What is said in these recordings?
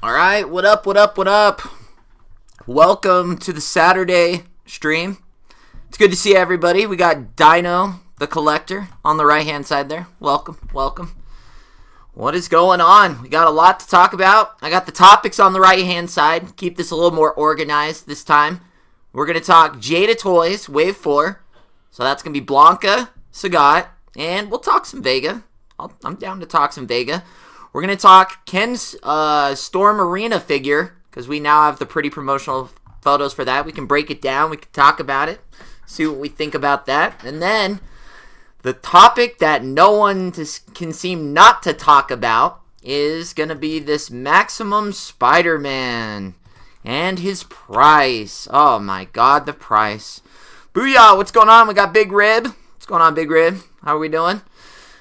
Alright, what up, what up, what up? Welcome to the Saturday stream. It's good to see everybody. We got Dino, the collector, on the right-hand side there. Welcome, welcome. What is going on? We got a lot to talk about. I got the topics on the right-hand side. Keep this a little more organized this time. We're going to talk Jada Toys, Wave 4. So that's going to be Blanka, Sagat, and we'll talk some Vega. I'm down to talk some Vega. We're going to talk Ken's Storm Arena figure, because we now have the pretty promotional photos for that. We can break it down. We can talk about it, see what we think about that. And then the topic that no one can seem not to talk about is going to be this Maximum Spider-Man and his price. Oh my god, the price. Booyah, what's going on? We got Big Rib. What's going on, Big Rib? How are we doing?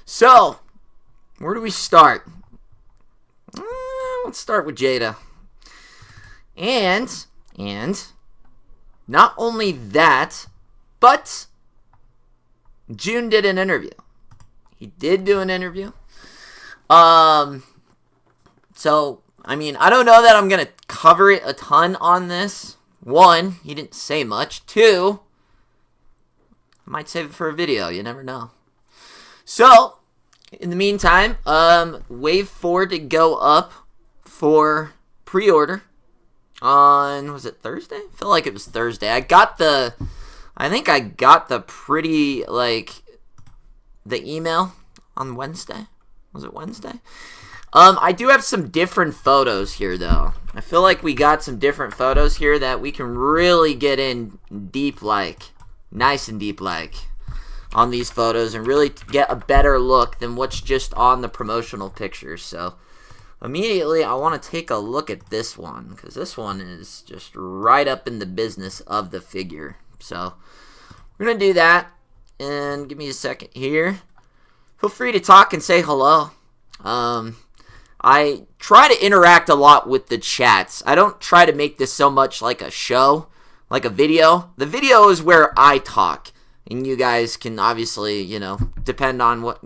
So, where do we start? Let's start with Jada. And not only that, but June did an interview. He did do an interview. So, I mean, I don't know that I'm going to cover it a ton on this. One, he didn't say much. Two, I might save it for a video. You never know. So, in the meantime, Wave 4 did go up for pre-order on, was it Thursday? I feel like it was Thursday. I think I got the email on Wednesday. Was it Wednesday? I do have some different photos here, though. I feel like we got some different photos here that we can really get in deep, nice and deep, on these photos and really get a better look than what's just on the promotional pictures. So, immediately, I want to take a look at this one, because this one is just right up in the business of the figure. So, we're going to do that, and give me a second here. Feel free to talk and say hello. I try to interact a lot with the chats. I don't try to make this so much like a show, like a video. The video is where I talk, and you guys can obviously, depend on what,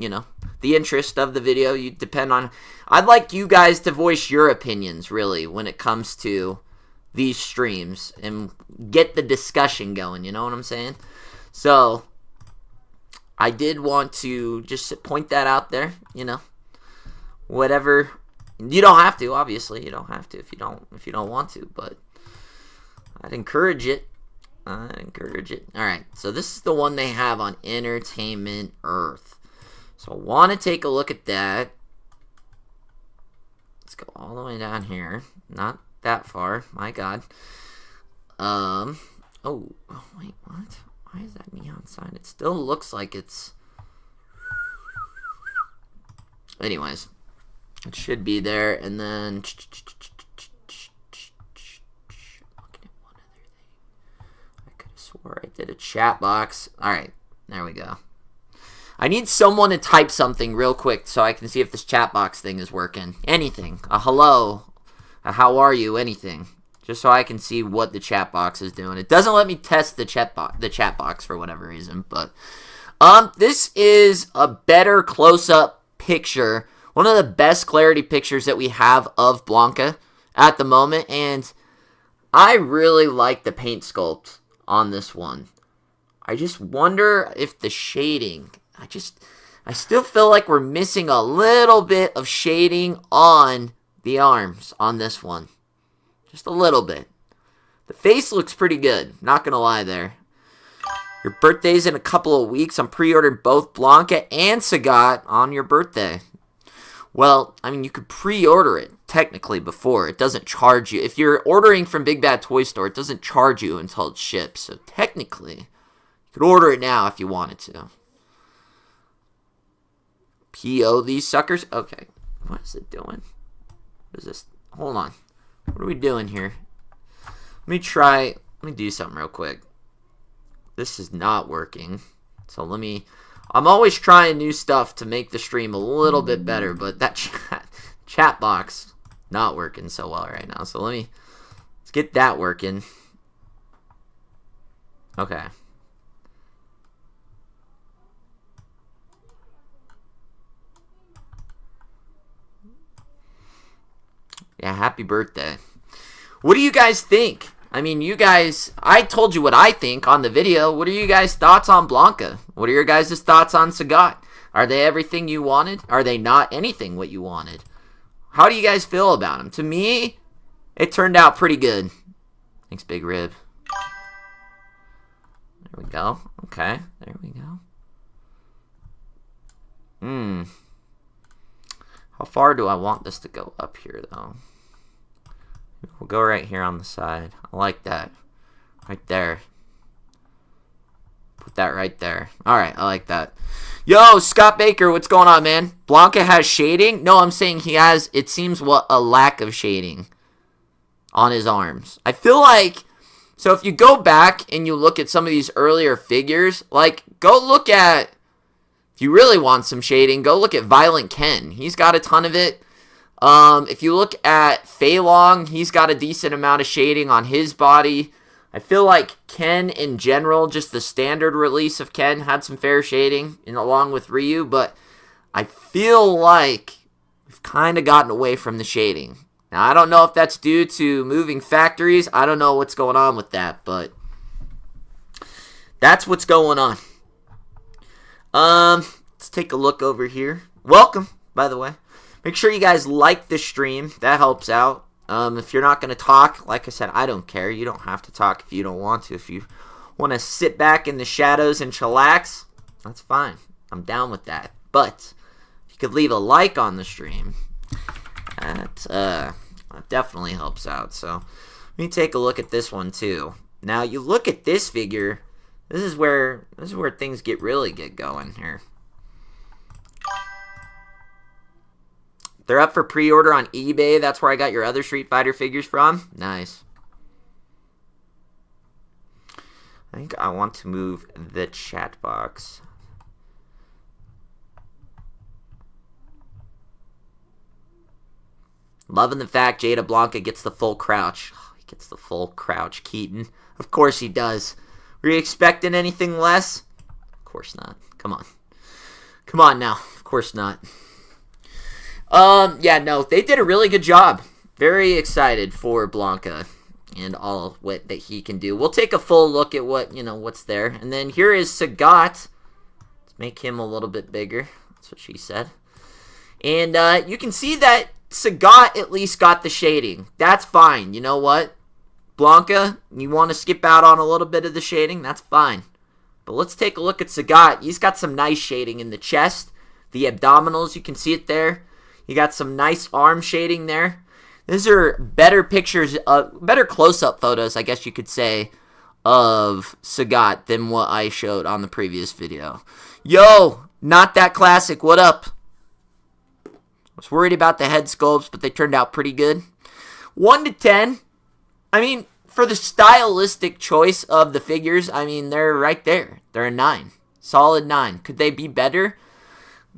the interest of the video. You depend on. I'd like you guys to voice your opinions, really, when it comes to these streams and get the discussion going. You know what I'm saying? So, I did want to just point that out there. Whatever. You don't have to, obviously. You don't have to if you don't want to, but I'd encourage it. All right, so this is the one they have on Entertainment Earth. So I want to take a look at that. Let's go all the way down here. Not that far. My God. Oh, wait, what? Why is that neon sign? It still looks like it's... Anyways, it should be there, and then... Swore I did a chat box. Alright, there we go. I need someone to type something real quick so I can see if this chat box thing is working. Anything. A hello. A how are you. Anything. Just so I can see what the chat box is doing. It doesn't let me test the chat box for whatever reason. But this is a better close-up picture. One of the best clarity pictures that we have of Blanka at the moment. And I really like the paint sculpt on this one. I just wonder if the shading, I still feel like we're missing a little bit of shading on the arms on this one. Just a little bit. The face looks pretty good, not gonna lie there. Your birthday's in a couple of weeks. I'm pre-ordering both Blanka and Sagat on your birthday. Well, I mean, you could pre-order it, technically, before. It doesn't charge you. If you're ordering from Big Bad Toy Store, it doesn't charge you until it ships. So, technically, you could order it now if you wanted to. PO these suckers? Okay. What is it doing? What is this? Hold on. What are we doing here? Let me do something real quick. This is not working. So, I'm always trying new stuff to make the stream a little bit better, but that chat box not working so well right now. So let's get that working. Okay. Yeah, happy birthday. What do you guys think? I mean, you guys, I told you what I think on the video. What are you guys' thoughts on Blanka? What are your guys' thoughts on Sagat? Are they everything you wanted? Are they not anything what you wanted? How do you guys feel about them? To me, it turned out pretty good. Thanks, Big Rib. There we go. Okay, there we go. How far do I want this to go up here, though? We'll go right here on the side. I like that. Right there. Put that right there. Alright, I like that. Yo, Scott Baker, what's going on, man? Blanka has shading? No, I'm saying he has, it seems, a lack of shading on his arms. I feel like, so if you go back and you look at some of these earlier figures, like, go look at, if you really want some shading, go look at Violent Ken. He's got a ton of it. If you look at Fei Long, he's got a decent amount of shading on his body. I feel like Ken in general, just the standard release of Ken, had some fair shading along with Ryu, but I feel like we've kind of gotten away from the shading. Now, I don't know if that's due to moving factories. I don't know what's going on with that, but that's what's going on. Let's take a look over here. Welcome, by the way. Make sure you guys like the stream. That helps out. If you're not going to talk, like I said, I don't care. You don't have to talk if you don't want to. If you want to sit back in the shadows and chillax, that's fine. I'm down with that. But if you could leave a like on the stream, that definitely helps out. So let me take a look at this one too. Now you look at this figure. This is where things really get going here. They're up for pre-order on eBay. That's where I got your other Street Fighter figures from. Nice. I think I want to move the chat box. Loving the fact Jada Blanka gets the full crouch. Oh, he gets the full crouch, Keaton. Of course he does. Were you expecting anything less? Of course not. Come on. Come on now. Of course not. Yeah, no, they did a really good job. Very excited for Blanka and all what that he can do. We'll take a full look at what's there. And then here is Sagat. Let's make him a little bit bigger. That's what she said. And you can see that Sagat at least got the shading. That's fine. You know what? Blanka, you want to skip out on a little bit of the shading? That's fine. But let's take a look at Sagat. He's got some nice shading in the chest. The abdominals, you can see it there. You got some nice arm shading there. These are better pictures, better close-up photos, I guess you could say, of Sagat than what I showed on the previous video. Yo, not that classic. What up? I was worried about the head sculpts, but they turned out pretty good. 1 to 10. I mean, for the stylistic choice of the figures, I mean, they're right there. They're a 9. Solid 9. Could they be better?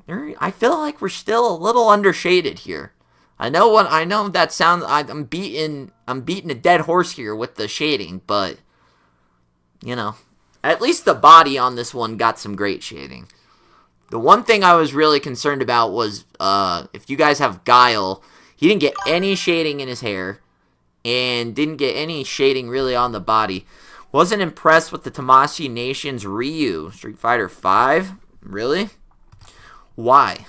I feel like we're still a little undershaded here. I know that sounds. I'm beating a dead horse here with the shading, but at least the body on this one got some great shading. The one thing I was really concerned about was if you guys have Guile, he didn't get any shading in his hair and didn't get any shading really on the body. Wasn't impressed with the Tamashii Nations Ryu Street Fighter 5. Really? Why?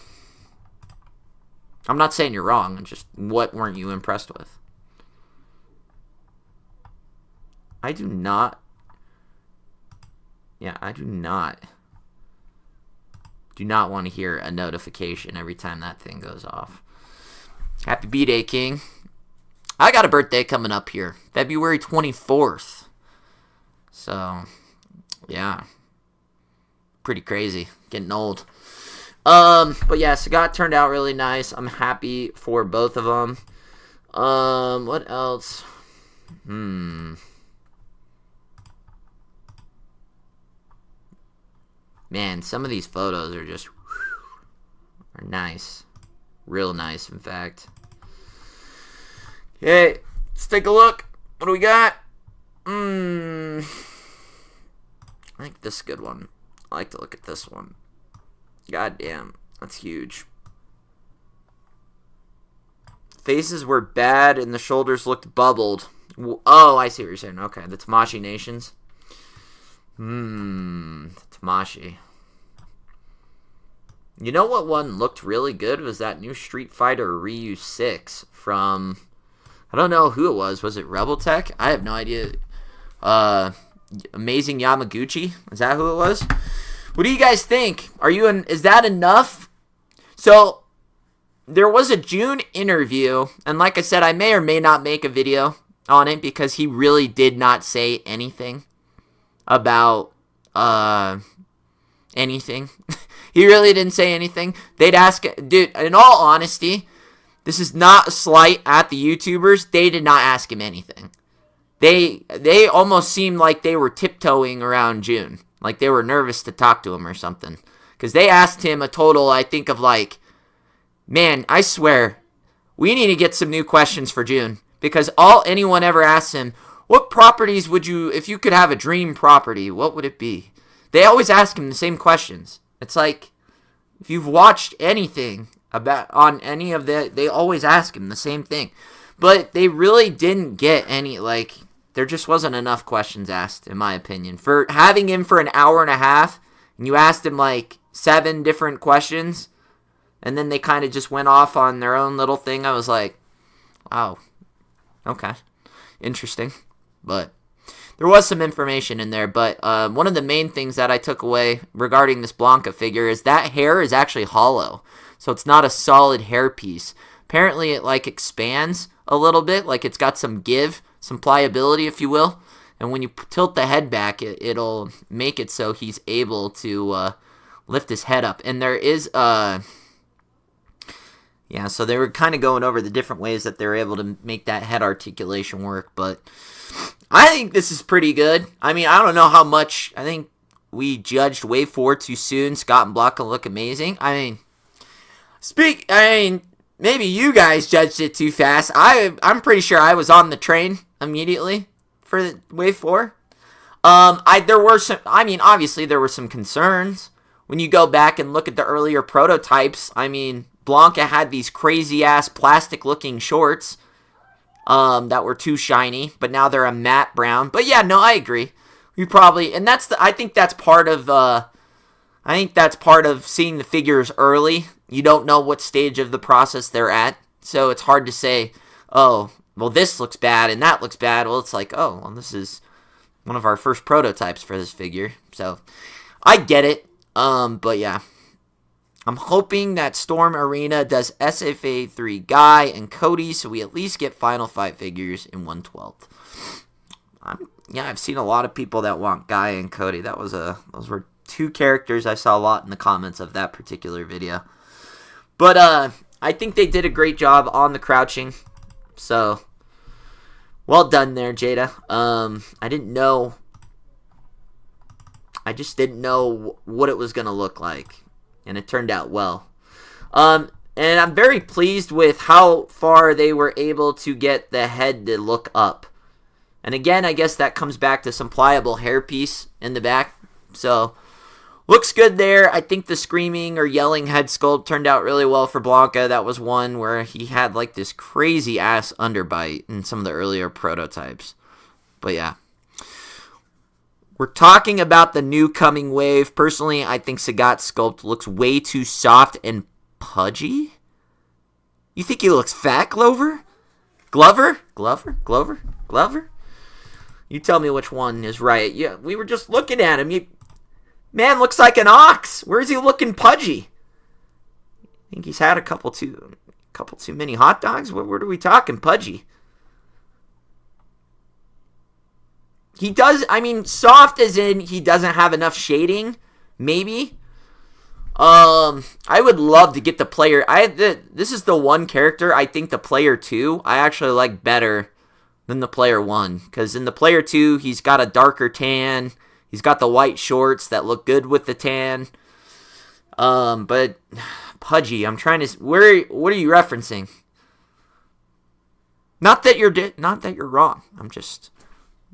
I'm not saying you're wrong. I'm just, what weren't you impressed with? I do not. Yeah, I do not. Do not want to hear a notification every time that thing goes off. Happy B-Day, King. I got a birthday coming up here. February 24th. So, yeah. Pretty crazy. Getting old. But yeah, Sagat turned out really nice. I'm happy for both of them. What else? Man, some of these photos are just are nice. Real nice, in fact. Okay, let's take a look. What do we got? I think this is a good one. I like to look at this one. God damn, that's huge. Faces were bad and the shoulders looked bubbled. Oh, I see what you're saying. Okay, the Tamashii Nations. Tamashii. You know what one looked really good was that new Street Fighter Ryu 6 from, I don't know who it was. Was it Rebel Tech? I have no idea. Amazing Yamaguchi? Is that who it was? What do you guys think? Is that enough? So, there was a June interview, and like I said, I may or may not make a video on it because he really did not say anything about anything. He really didn't say anything. They'd ask, dude, in all honesty, this is not a slight at the YouTubers. They did not ask him anything. They almost seemed like they were tiptoeing around June. Like they were nervous to talk to him or something. Because they asked him a total, I think, of like, man, I swear, we need to get some new questions for June. Because all anyone ever asks him, what properties would you, if you could have a dream property, what would it be? They always ask him the same questions. It's like, if you've watched anything on any of that, they always ask him the same thing. But they really didn't get any, like, there just wasn't enough questions asked, in my opinion. For having him for an hour and a half, and you asked him, like, 7 different questions, and then they kind of just went off on their own little thing, I was like, wow, okay, interesting. But there was some information in there, but one of the main things that I took away regarding this Blanka figure is that hair is actually hollow. So it's not a solid hair piece. Apparently it like expands a little bit, like it's got some give, some pliability, if you will. And when you tilt the head back, it'll make it so he's able to lift his head up. And there is, yeah, so they were kind of going over the different ways that they're able to make that head articulation work, but I think this is pretty good. I mean, I don't know how much. I think we judged Wave 4 too soon. Scott and Blanka look amazing. I mean, maybe you guys judged it too fast. I'm pretty sure I was on the train immediately for Wave 4. Obviously there were some concerns. When you go back and look at the earlier prototypes, I mean, Blanka had these crazy-ass plastic-looking shorts that were too shiny, but now they're a matte brown. But yeah, no, I agree. I think that's part of seeing the figures early. You don't know what stage of the process they're at, so it's hard to say, oh, well, this looks bad and that looks bad. Well, it's like, oh, well, this is one of our first prototypes for this figure. So I get it, but yeah. I'm hoping that Storm Arena does SFA 3 Guy and Cody, so we at least get Final Fight figures in 1/12. I've seen a lot of people that want Guy and Cody. Those were 2 characters I saw a lot in the comments of that particular video. But I think they did a great job on the crouching. So, well done there, Jada. I just didn't know what it was going to look like. And it turned out well. And I'm very pleased with how far they were able to get the head to look up. And again, I guess that comes back to some pliable hairpiece in the back. So, looks good there. I think the screaming or yelling head sculpt turned out really well for Blanka. That was one where he had like this crazy ass underbite in some of the earlier prototypes. But yeah. We're talking about the new coming wave. Personally, I think Sagat's sculpt looks way too soft and pudgy. You think he looks fat, Glover? Glover? You tell me which one is right. Yeah, we were just looking at him. Man looks like an ox. Where is he looking pudgy? I think he's had a couple too many hot dogs. What are we talking pudgy? He does, soft as in he doesn't have enough shading, maybe. I would love to get the player. This is the one character I think the player 2 I actually like better than the player 1. Because in the player 2, he's got a darker tan. He's got the white shorts that look good with the tan. But pudgy, I'm trying to. What are you referencing? Not that you're wrong. I'm just.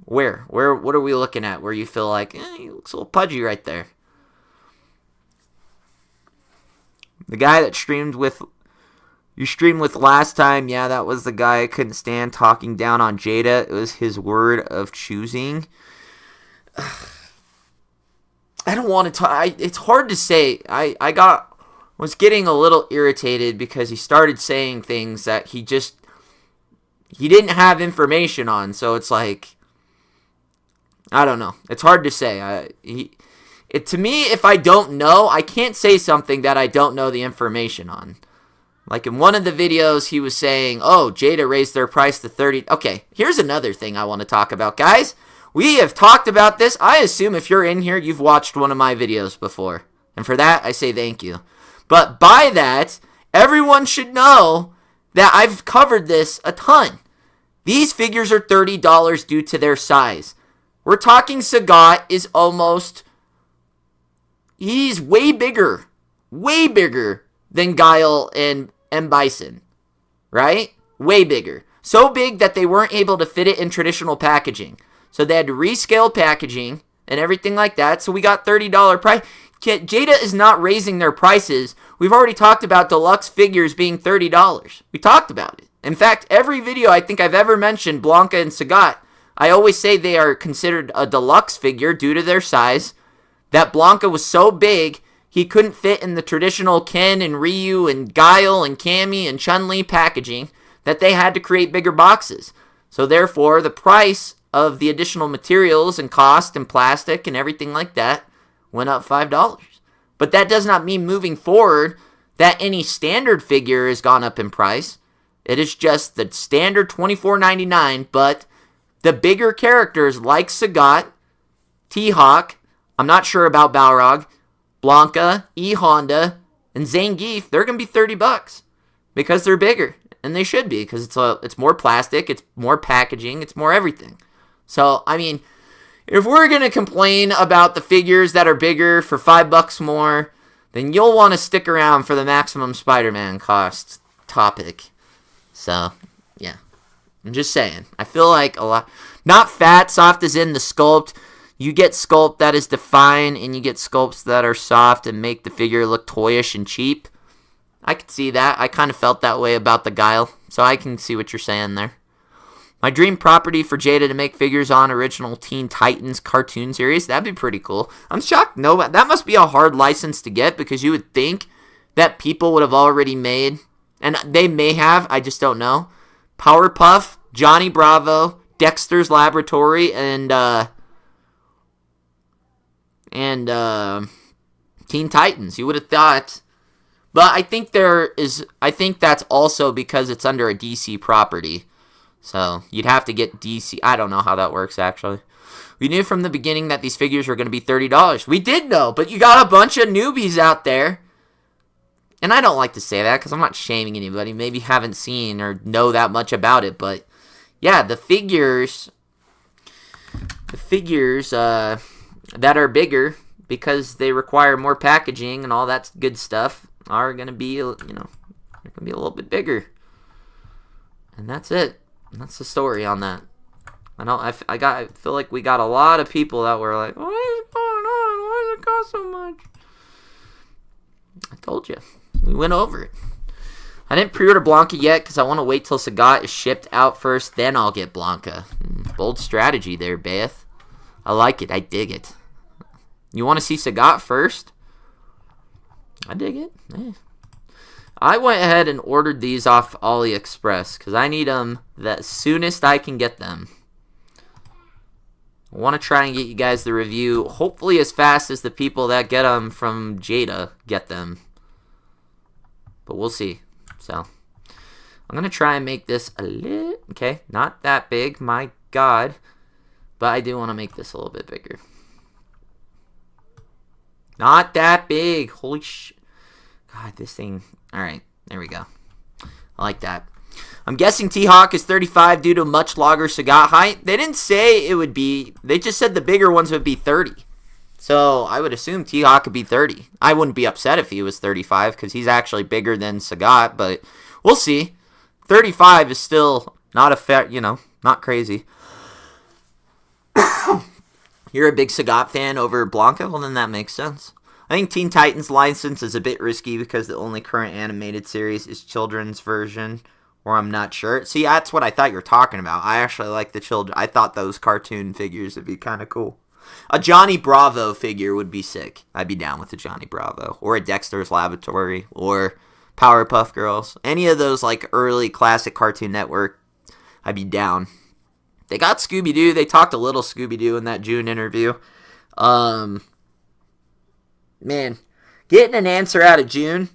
What are we looking at where you feel like, he looks a little pudgy right there? The guy that streamed with You streamed with last time. Yeah, that was the guy I couldn't stand talking down on Jada. It was his word of choosing. I don't want to talk. It's hard to say. I was getting a little irritated because he started saying things that he didn't have information on. So it's like, I don't know. It's hard to say. To me, if I don't know, I can't say something that I don't know the information on. Like in one of the videos, he was saying, oh, Jada raised their price to 30. Okay, here's another thing I want to talk about, guys. We have talked about this. I assume if you're in here, you've watched one of my videos before. And for that, I say thank you. But by that, everyone should know that I've covered this a ton. These figures are $30 due to their size. We're talking Sagat is almost... He's way bigger than Guile and M. Bison, right? Way bigger. So big that they weren't able to fit it in traditional packaging. So they had to rescale packaging and everything like that. So we got $30 price. Jada is not raising their prices. We've already talked about deluxe figures being $30. We talked about it. In fact, every video I think I've ever mentioned Blanka and Sagat, I always say they are considered a deluxe figure due to their size. That Blanka was so big, he couldn't fit in the traditional Ken and Ryu and Guile and Cammy and Chun-Li packaging, that they had to create bigger boxes. So therefore, the price of the additional materials and cost and plastic and everything like that went up $5. But that does not mean moving forward that any standard figure has gone up in price. It is just the standard $24.99, but the bigger characters like Sagat, T-Hawk, I'm not sure about Balrog, Blanka, E-Honda, and Zangief, they're going to be $30 because they're bigger. And they should be because it's more plastic, it's more packaging, it's more everything. So, I mean, if we're going to complain about the figures that are bigger for $5 more, then you'll want to stick around for the maximum Spider-Man cost topic. So, yeah. I'm just saying. I feel like a lot... Not fat, soft as in the sculpt. You get sculpt that is defined, and you get sculpts that are soft and make the figure look toyish and cheap. I could see that. I kind of felt that way about the Guile, so I can see what you're saying there. My dream property for Jada to make figures on original Teen Titans cartoon series. That'd be pretty cool. I'm shocked. No, that must be a hard license to get because you would think that people would have already made, and they may have, I just don't know, Powerpuff, Johnny Bravo, Dexter's Laboratory, and Teen Titans. You would have thought. But I think that's also because it's under a DC property. So you'd have to get DC. I don't know how that works, actually. We knew from the beginning that these figures were going to be $30. We did know, but you got a bunch of newbies out there. And I don't like to say that because I'm not shaming anybody. Maybe haven't seen or know that much about it. But yeah, the figures that are bigger because they require more packaging and all that good stuff are going to be, they're going to be a little bit bigger. And that's it. That's the story on that. I feel like we got a lot of people that were like, what is going on? Why does it cost so much? I told you. We went over it. I didn't pre-order Blanka yet because I want to wait till Sagat is shipped out first. Then I'll get Blanka. Bold strategy there, Beth. I like it. I dig it. You want to see Sagat first? I dig it. Yeah. I went ahead and ordered these off AliExpress because I need them the soonest I can get them. I want to try and get you guys the review, hopefully as fast as the people that get them from Jada get them. But we'll see. So, I'm going to try and make this a little, okay, not that big, my God. But I do want to make this a little bit bigger. Not that big. Holy shit. God, this thing. Alright, there we go. I like that. I'm guessing T-Hawk is 35 due to much longer Sagat height. They didn't say it would be. They just said the bigger ones would be 30. So I would assume T-Hawk could be 30. I wouldn't be upset if he was 35 because he's actually bigger than Sagat. But we'll see. 35 is still not a fair, not crazy. You're a big Sagat fan over Blanka? Well, then that makes sense. I think Teen Titans license is a bit risky because the only current animated series is children's version, or I'm not sure. See, that's what I thought you were talking about. I actually like the children. I thought those cartoon figures would be kind of cool. A Johnny Bravo figure would be sick. I'd be down with a Johnny Bravo, or a Dexter's Laboratory, or Powerpuff Girls. Any of those like early classic Cartoon Network, I'd be down. They got Scooby-Doo. They talked a little Scooby-Doo in that June interview. Man, getting an answer out of June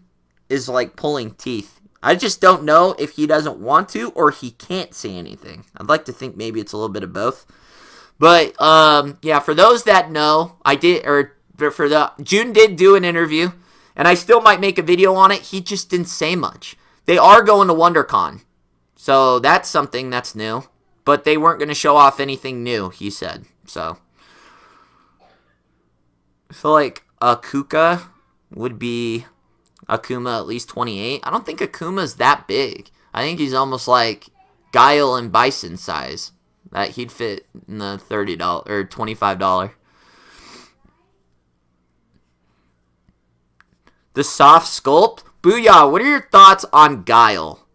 is like pulling teeth. I just don't know if he doesn't want to or he can't say anything. I'd like to think maybe it's a little bit of both. But, yeah, for those that know, June did do an interview, and I still might make a video on it. He just didn't say much. They are going to WonderCon, so that's something that's new. But they weren't going to show off anything new, he said. So, I feel like Akuka would be Akuma at least 28. I don't think Akuma's that big. I think he's almost like Guile and Bison size. That he'd fit in the $30 or $25. The soft sculpt? Booyah, what are your thoughts on Guile?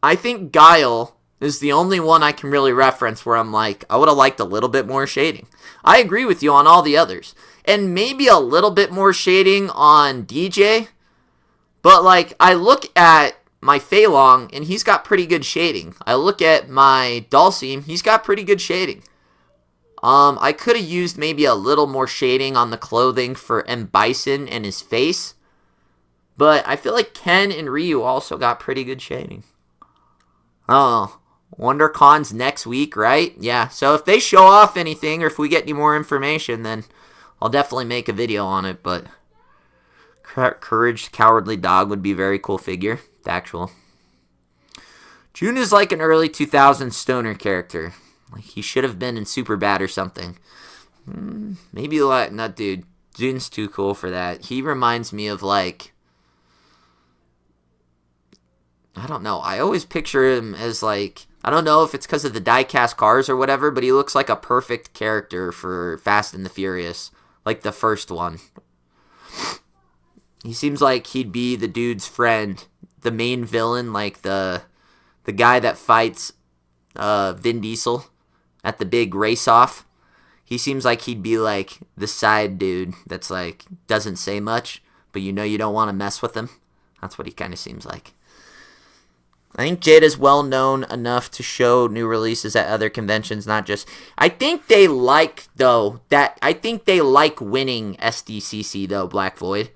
I think Guile is the only one I can really reference where I'm like, I would have liked a little bit more shading. I agree with you on all the others. And maybe a little bit more shading on DJ. But like, I look at my Fei Long, and he's got pretty good shading. I look at my Dhalsim, he's got pretty good shading. I could have used maybe a little more shading on the clothing for M. Bison and his face. But I feel like Ken and Ryu also got pretty good shading. Oh, WonderCon's next week, right? Yeah, so if they show off anything or if we get any more information, then I'll definitely make a video on it. But Courage Cowardly Dog would be a very cool figure. The actual. June is like an early 2000s stoner character. Like he should have been in Superbad or something. Maybe like, not dude. June's too cool for that. He reminds me of like, I don't know. I always picture him as like, I don't know if it's because of the die-cast cars or whatever, but he looks like a perfect character for Fast and the Furious. Like the first one. He seems like he'd be the dude's friend. The main villain, like the guy that fights Vin Diesel at the big race-off. He seems like he'd be like the side dude that's like, doesn't say much, but you know you don't want to mess with him. That's what he kind of seems like. I think Jada's well known enough to show new releases at other conventions, not just. I think they like winning SDCC though, Black Void.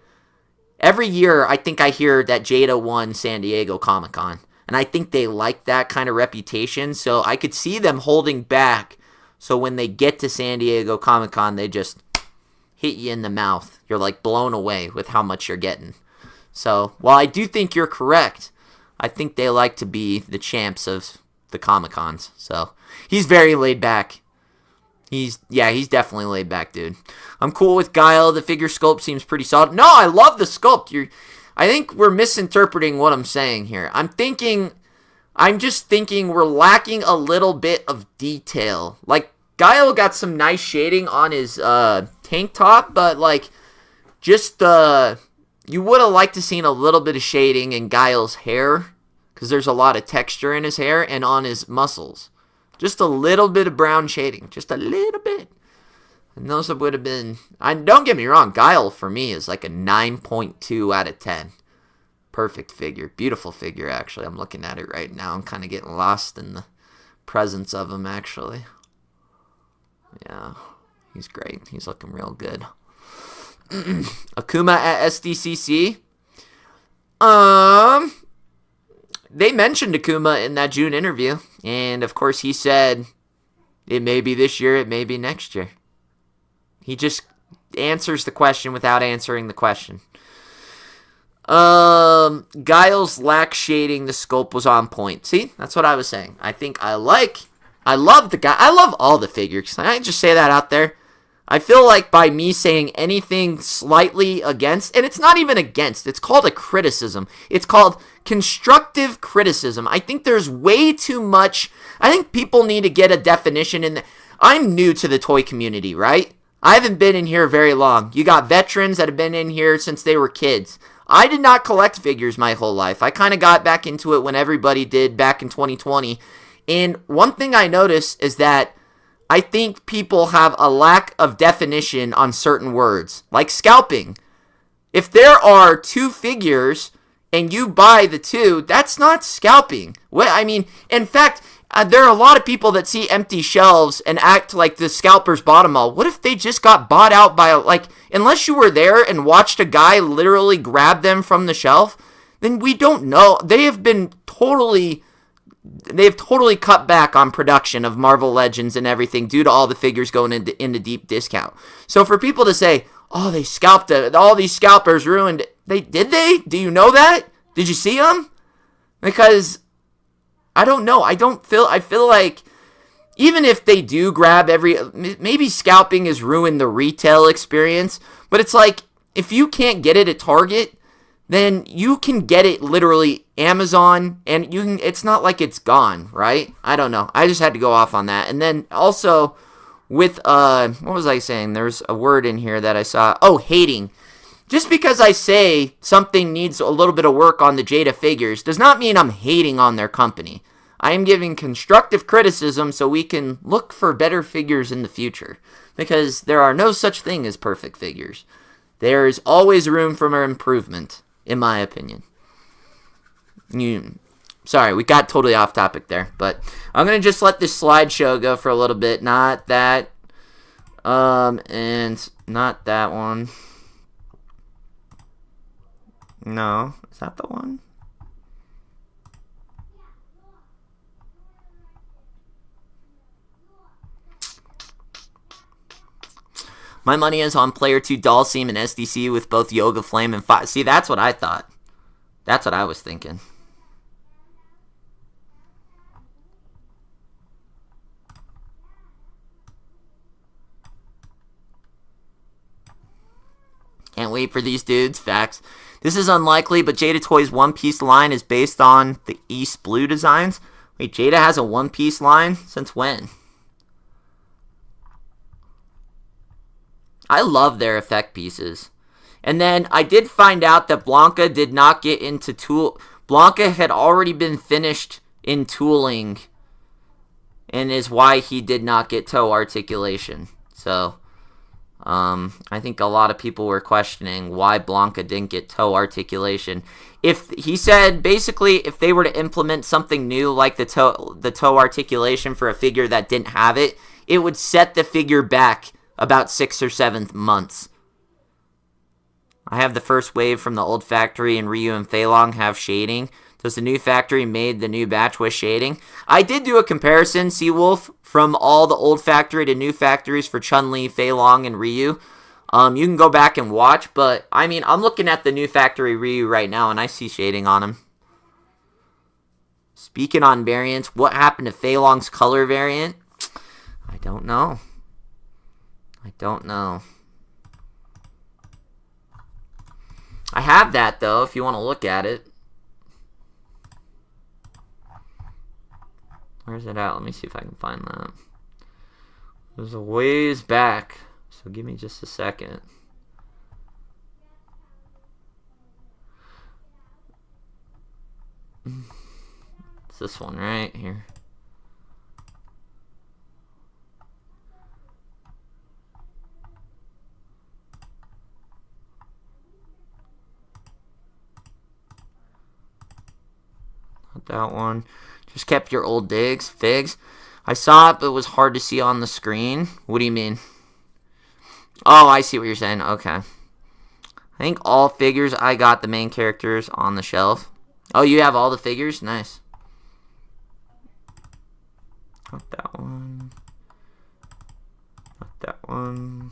Every year, I think I hear that Jada won San Diego Comic-Con. And I think they like that kind of reputation. So I could see them holding back. So when they get to San Diego Comic-Con, they just hit you in the mouth. You're like blown away with how much you're getting. So while I do think you're correct, I think they like to be the champs of the Comic-Cons. So he's very laid back. He's definitely laid back, dude. I'm cool with Guile. The figure sculpt seems pretty solid. No, I love the sculpt. I think we're misinterpreting what I'm saying here. I'm just thinking we're lacking a little bit of detail. Like, Guile got some nice shading on his tank top, but like, just you would have liked to seen a little bit of shading in Guile's hair, because there's a lot of texture in his hair and on his muscles. Just a little bit of brown shading. Just a little bit. And those would have been... don't get me wrong. Guile, for me, is like a 9.2 out of 10. Perfect figure. Beautiful figure, actually. I'm looking at it right now. I'm kind of getting lost in the presence of him, actually. Yeah. He's great. He's looking real good. Akuma at SDCC. They mentioned Akuma in that June interview, and of course he said it may be this year, it may be next year. He just answers the question without answering the question. Guile's lack shading, the sculpt was on point. See, that's what I was saying. I love the guy. I love all the figures. Can I just say that out there? I feel like by me saying anything slightly against, and it's not even against, it's called a criticism. It's called constructive criticism. I think there's way too much. I think people need to get a definition in. I'm new to the toy community, right? I haven't been in here very long. You got veterans that have been in here since they were kids. I did not collect figures my whole life. I kind of got back into it when everybody did back in 2020. And one thing I noticed is that I think people have a lack of definition on certain words, like scalping. If there are 2 figures and you buy the 2, that's not scalping. What I mean, in fact, there are a lot of people that see empty shelves and act like the scalpers bought them all. What if they just got bought out by, unless you were there and watched a guy literally grab them from the shelf, then we don't know. They've totally cut back on production of Marvel Legends and everything due to all the figures going into deep discount. So for people to say, oh, they scalped it, all these scalpers ruined it. Did they? Do you know that? Did you see them? Because I don't know. I feel like even if they do grab maybe scalping has ruined the retail experience, but it's like if you can't get it at Target, then you can get it literally Amazon, and it's not like it's gone, right? I don't know. I just had to go off on that. And then also with what was I saying? There's a word in here that I saw. Oh, hating. Just because I say something needs a little bit of work on the Jada figures does not mean I'm hating on their company. I am giving constructive criticism so we can look for better figures in the future. Because there are no such thing as perfect figures. There is always room for improvement, in my opinion. Sorry, we got totally off topic there. But I'm going to just let this slideshow go for a little bit. Not that. And not that one. No, is that the one? My money is on Player 2 Dalsim and SDC with both Yoga Flame and Fire. See, that's what I thought. That's what I was thinking. Can't wait for these dudes. Facts. This is unlikely, but Jada Toys' One Piece line is based on the East Blue designs. Wait, Jada has a One Piece line? Since when? I love their effect pieces. And then I did find out that Blanka did not get into tool. Blanka had already been finished in tooling, and is why he did not get toe articulation. So I think a lot of people were questioning why Blanka didn't get toe articulation. If he said basically if they were to implement something new like the toe articulation for a figure that didn't have it, it would set the figure back about 6 or 7 months. I have the first wave from the old factory, and Ryu and Fei Long have shading. Does the new factory made the new batch with shading? I did do a comparison, Seawolf, from all the old factory to new factories for Chun-Li, Fei Long, and Ryu. You can go back and watch, but I mean, I'm looking at the new factory Ryu right now, and I see shading on him. Speaking on variants, what happened to Fei Long's color variant? I don't know. I have that, though, if you want to look at it. Where's it at? Let me see if I can find that. It was a ways back, so give me just a second. It's this one right here. Not that one. Just kept your old figs. I saw it, but it was hard to see on the screen. What do you mean? Oh, I see what you're saying. Okay. I think all figures, I got the main characters on the shelf. Oh, you have all the figures? Nice. Not that one. Not that one.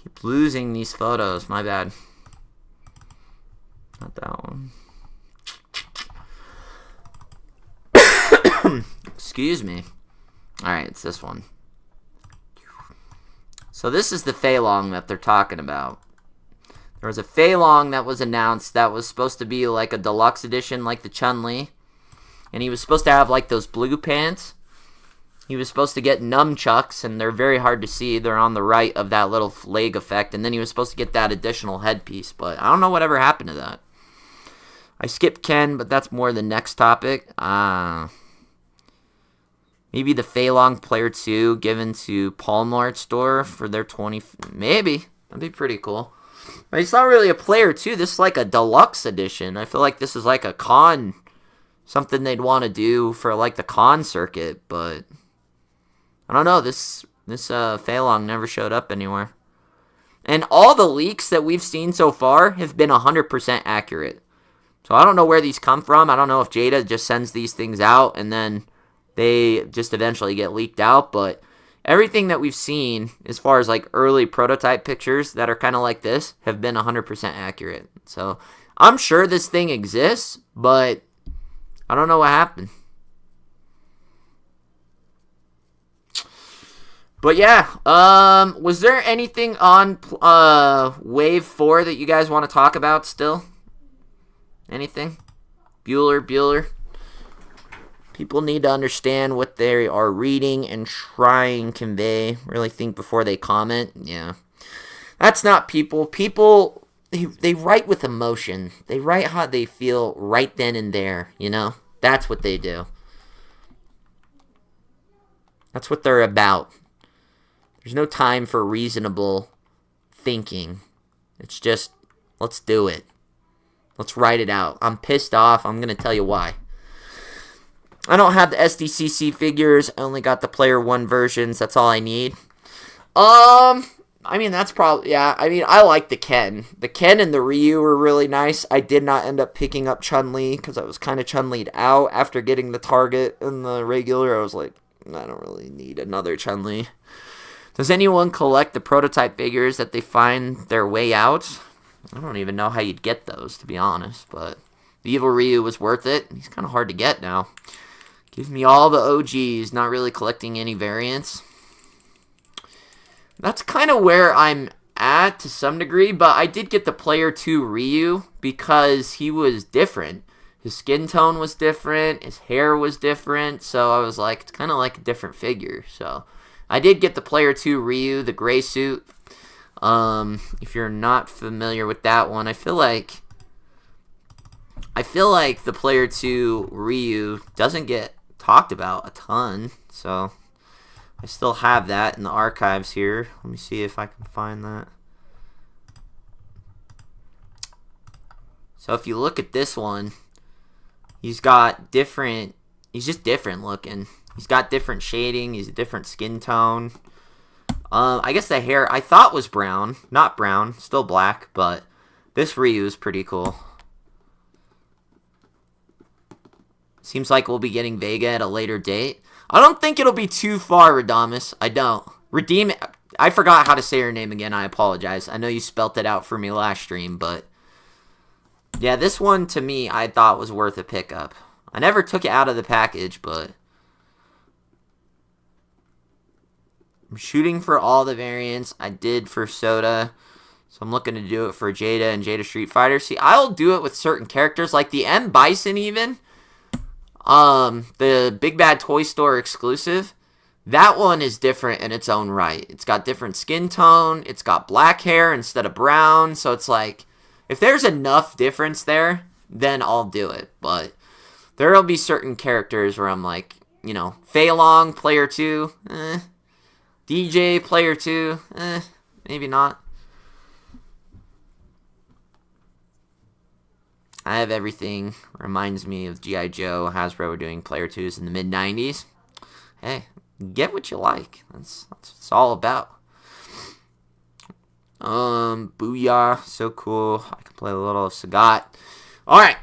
Keep losing these photos. My bad. Not that one. Excuse me. Alright, it's this one. So this is the Fei Long that they're talking about. There was a Fei Long that was announced that was supposed to be like a deluxe edition like the Chun-Li. And he was supposed to have like those blue pants. He was supposed to get nunchucks, and they're very hard to see. They're on the right of that little leg effect, and then he was supposed to get that additional headpiece, but I don't know whatever happened to that. I skipped Ken, but that's more the next topic. Maybe the Fei Long Player 2 given to Palmart store for their 20... Maybe. That'd be pretty cool. But it's not really a Player 2. This is like a deluxe edition. I feel like this is like a con... Something they'd want to do for like the con circuit, but... I don't know. This Fei Long never showed up anywhere. And all the leaks that we've seen so far have been 100% accurate. So I don't know where these come from. I don't know if Jada just sends these things out and then they just eventually get leaked out. But everything that we've seen as far as like early prototype pictures that are kind of like this have been 100% accurate. So I'm sure this thing exists, but I don't know what happened. But yeah, was there anything on Wave 4 that you guys want to talk about still? Anything? Bueller? People need to understand what they are reading and try and convey. Really think before they comment. Yeah. That's not people. People, they write with emotion. They write how they feel right then and there, you know? That's what they do. That's what they're about. There's no time for reasonable thinking. It's just, let's do it. Let's write it out. I'm pissed off. I'm going to tell you why. I don't have the SDCC figures. I only got the Player 1 versions. That's all I need. I mean, that's probably, yeah. I mean, I like the Ken. The Ken and the Ryu were really nice. I did not end up picking up Chun-Li because I was kind of Chun-Li'd out after getting the Target and the regular. I was like, I don't really need another Chun-Li. Does anyone collect the prototype figures that they find their way out? I don't even know how you'd get those, to be honest, but the Evil Ryu was worth it. He's kind of hard to get now. Give me all the OGs, not really collecting any variants. That's kind of where I'm at to some degree, but I did get the Player 2 Ryu because he was different. His skin tone was different, his hair was different, so I was like, it's kind of like a different figure, so... I did get the Player 2 Ryu, the gray suit. If you're not familiar with that one, I feel like the Player 2 Ryu doesn't get talked about a ton. So I still have that in the archives here. Let me see if I can find that. So if you look at this one, he's just different looking. He's got different shading. He's a different skin tone. I guess the hair I thought was brown. Not brown. Still black. But this Ryu is pretty cool. Seems like we'll be getting Vega at a later date. I don't think it'll be too far, Radamus. I don't. Redeem. I forgot how to say her name again. I apologize. I know you spelt it out for me last stream. But yeah, this one to me I thought was worth a pickup. I never took it out of the package, but... I'm shooting for all the variants. I did for Soda. So I'm looking to do it for Jada and Jada Street Fighter. See, I'll do it with certain characters. Like the M. Bison even. The Big Bad Toy Store exclusive. That one is different in its own right. It's got different skin tone. It's got black hair instead of brown. So it's like, if there's enough difference there, then I'll do it. But there'll be certain characters where I'm like, you know, Fei Long, Player 2, DJ, Player 2, maybe not. I have everything. Reminds me of G.I. Joe. Hasbro were doing Player 2s in the mid-90s. Hey, get what you like. That's what it's all about. Booyah. So cool. I can play a little of Sagat. Alright.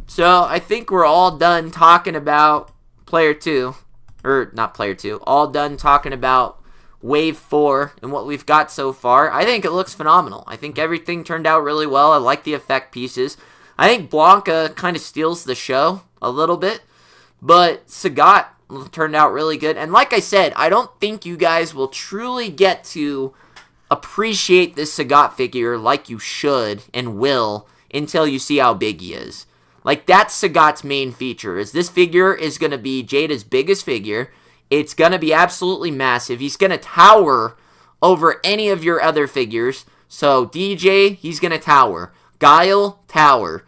So, I think we're all done talking about Player 2. Or, not Player 2. All done talking about Wave 4 and what we've got so far. I think it looks phenomenal. I think everything turned out really well. I like the effect pieces. I think Blanka kind of steals the show a little bit, but Sagat turned out really good. And like I said, I don't think you guys will truly get to appreciate this Sagat figure like you should and will until you see how big he is. Like, that's Sagat's main feature, is this figure is going to be Jada's biggest figure. It's going to be absolutely massive. He's going to tower over any of your other figures. So DJ, he's going to tower. Guile, tower.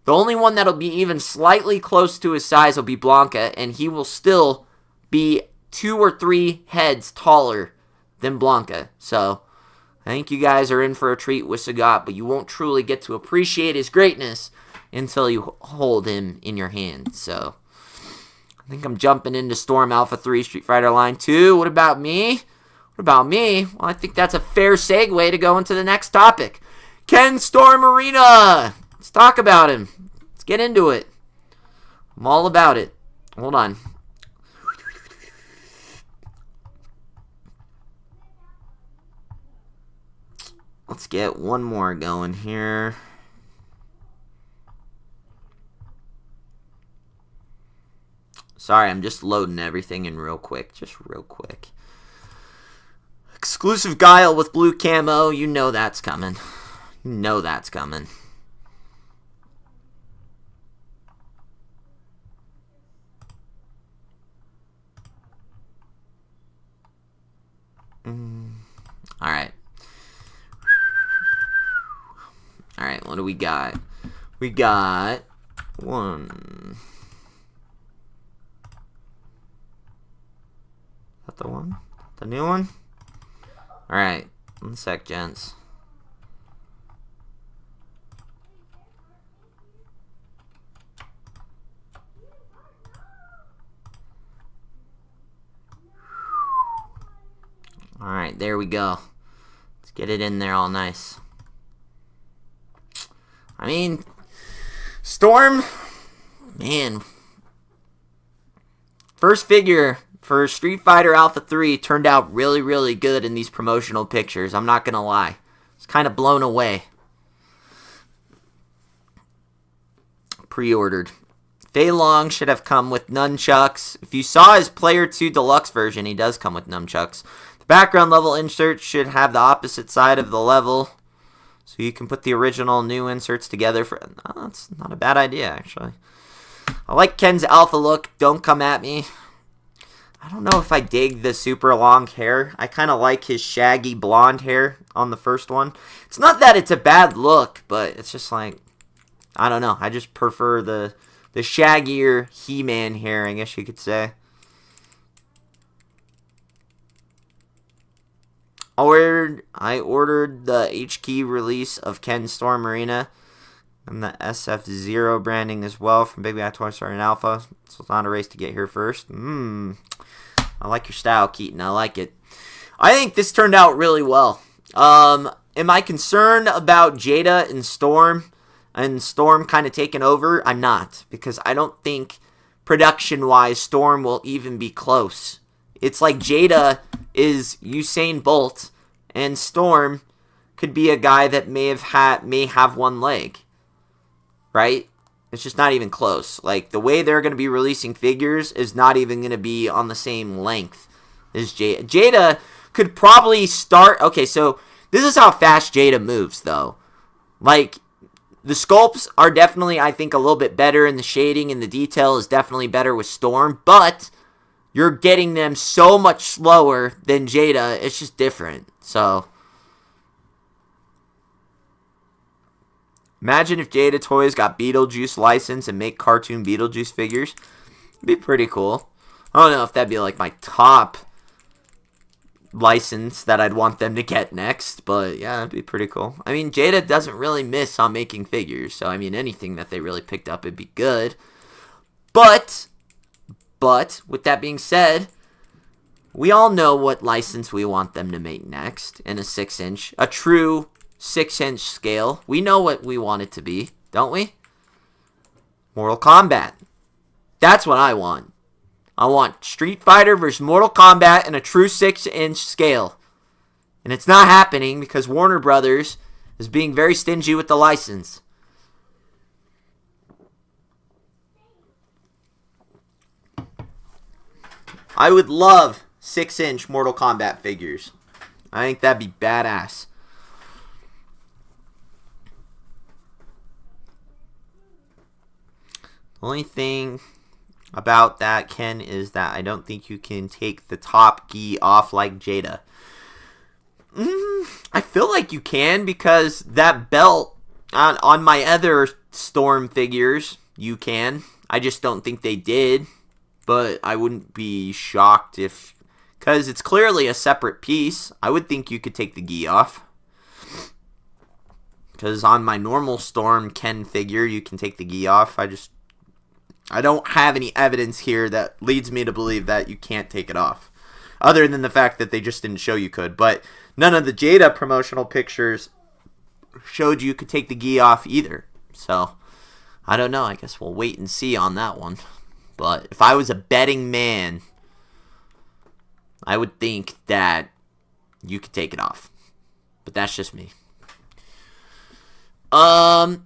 The only one that'll be even slightly close to his size will be Blanka, and he will still be 2 or 3 heads taller than Blanka. So I think you guys are in for a treat with Sagat, but you won't truly get to appreciate his greatness until you hold him in your hand. So I think I'm jumping into Storm Alpha 3 Street Fighter Line 2. What about me? What about me? Well, I think that's a fair segue to go into the next topic. Ken Storm Arena! Let's talk about him. Let's get into it. I'm all about it. Hold on. Let's get one more going here. Sorry, I'm just loading everything in real quick. Just real quick. Exclusive Guile with blue camo. You know that's coming. You know that's coming. Alright. Alright, what do we got? We got one. Is that the one? The new one? Alright, 1 sec, gents. Alright, there we go. Let's get it in there all nice. I mean, Storm, man. First figure for Street Fighter Alpha 3 turned out really, really good in these promotional pictures. I'm not going to lie. It's kind of blown away. Pre-ordered. Fei Long should have come with nunchucks. If you saw his Player 2 Deluxe version, he does come with nunchucks. The background level insert should have the opposite side of the level. So you can put the original new inserts together. Oh, that's not a bad idea, actually. I like Ken's alpha look. Don't come at me. I don't know if I dig the super long hair. I kind of like his shaggy blonde hair on the first one. It's not that it's a bad look, but it's just like, I don't know. I just prefer the shaggier He-Man hair, I guess you could say. I ordered the H-Key release of Ken Storm Arena and the SF0 branding as well from Big Bad Toy Store and Alpha. So it's not a race to get here first. I like your style, Keaton. I like it. I think this turned out really well. Am I concerned about Jada and Storm kind of taking over? I'm not, because I don't think production-wise Storm will even be close. It's like Jada is Usain Bolt, and Storm could be a guy that may have one leg, right? It's just not even close. Like, the way they're going to be releasing figures is not even going to be on the same length as Jada. Jada could probably start... Okay, so this is how fast Jada moves, though. Like, the sculpts are definitely, I think, a little bit better, and the shading and the detail is definitely better with Storm, but you're getting them so much slower than Jada. It's just different. So, imagine if Jada Toys got Beetlejuice license and make cartoon Beetlejuice figures. It'd be pretty cool. I don't know if that'd be like my top license that I'd want them to get next, but yeah, it'd be pretty cool. I mean, Jada doesn't really miss on making figures, so I mean, anything that they really picked up would be good. But, with that being said, we all know what license we want them to make next in a 6-inch. A true 6-inch scale. We know what we want it to be, don't we? Mortal Kombat. That's what I want. I want Street Fighter versus Mortal Kombat in a true 6-inch scale. And it's not happening because Warner Brothers is being very stingy with the license. I would love 6-inch Mortal Kombat figures. I think that'd be badass. The only thing about that, Ken, is that I don't think you can take the top gi off like Jada. I feel like you can, because that belt on my other Storm figures, you can. I just don't think they did, but I wouldn't be shocked if, because it's clearly a separate piece. I would think you could take the gi off. Because on my normal Storm Ken figure, you can take the gi off. I don't have any evidence here that leads me to believe that you can't take it off. Other than the fact that they just didn't show you could. But none of the Jada promotional pictures showed you could take the gi off either. So, I don't know. I guess we'll wait and see on that one. But if I was a betting man, I would think that you could take it off. But that's just me. I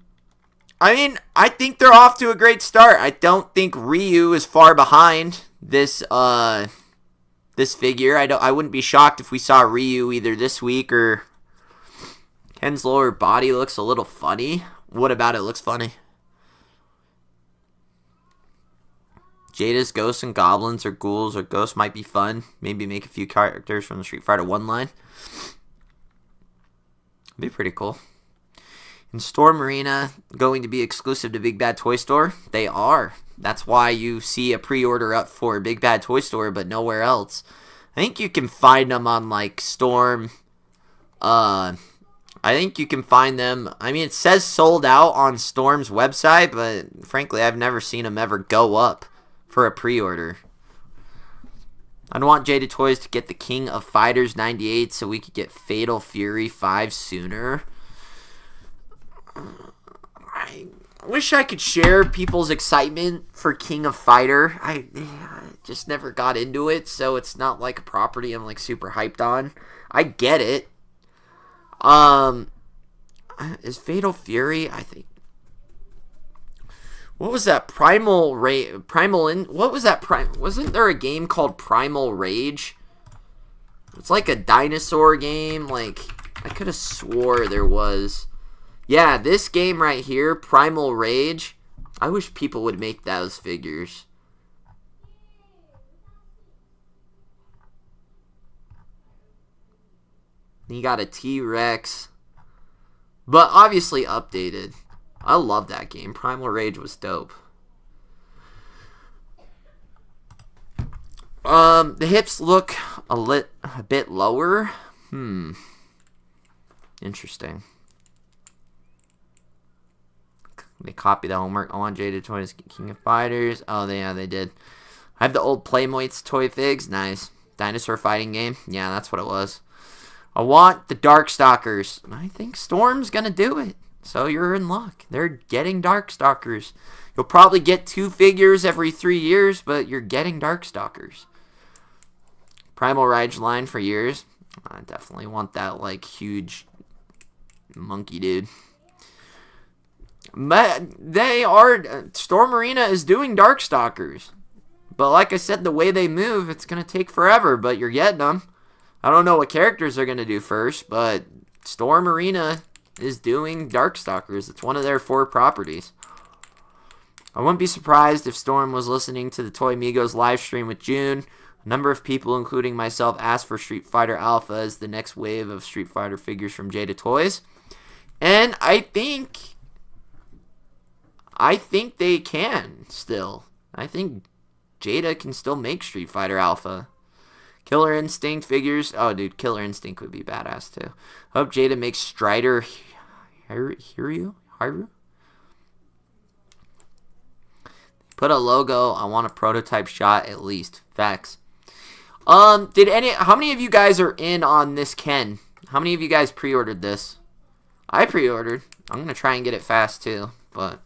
mean, I think they're off to a great start. I don't think Ryu is far behind this this figure. I wouldn't be shocked if we saw Ryu either this week or Ken's lower body looks a little funny. What about it looks funny? Jada's ghosts and goblins or ghouls or ghosts might be fun. Maybe make a few characters from the Street Fighter 1 line. Be pretty cool. In Storm Arena, going to be exclusive to Big Bad Toy Store? They are. That's why you see a pre-order up for Big Bad Toy Store, but nowhere else. I think you can find them on, like, Storm. I think you can find them. I mean, it says sold out on Storm's website, but frankly, I've never seen them ever go up for a pre-order. I'd want Jada Toys to get the King of Fighters 98 so we could get Fatal Fury 5 sooner. I wish I could share people's excitement for King of Fighter. I just never got into it, so it's not like a property I'm like super hyped on. I get it. Is Fatal Fury? I think. What was that? What was that? Wasn't there a game called Primal Rage? It's like a dinosaur game. Like, I could have swore there was. Yeah, this game right here, Primal Rage. I wish people would make those figures. You got a T-Rex. But obviously updated. I love that game. Primal Rage was dope. The hips look a bit lower. Interesting. They copied the homework. I want Jada Toys King of Fighters. Oh, yeah, they did. I have the old Playmates toy figs. Nice. Dinosaur fighting game. Yeah, that's what it was. I want the Darkstalkers. I think Storm's going to do it. So you're in luck. They're getting Darkstalkers. You'll probably get 2 figures every 3 years, but you're getting Darkstalkers. Primal Rage line for years. I definitely want that, like, huge monkey dude. But they are. Storm Arena is doing Darkstalkers. But like I said, the way they move, it's going to take forever, but you're getting them. I don't know what characters they're going to do first, but Storm Arena is doing Darkstalkers. It's one of their 4 properties. I wouldn't be surprised if Storm was listening to the Toy Migos live stream with June. A number of people, including myself, asked for Street Fighter Alpha as the next wave of Street Fighter figures from Jada Toys. And I think they can still. I think Jada can still make Street Fighter Alpha. Killer Instinct figures. Oh, dude, Killer Instinct would be badass, too. Hope Jada makes Strider Hiryu? Put a logo. I want a prototype shot at least. Facts. How many of you guys are in on this Ken? How many of you guys pre-ordered this? I pre-ordered. I'm going to try and get it fast, too, but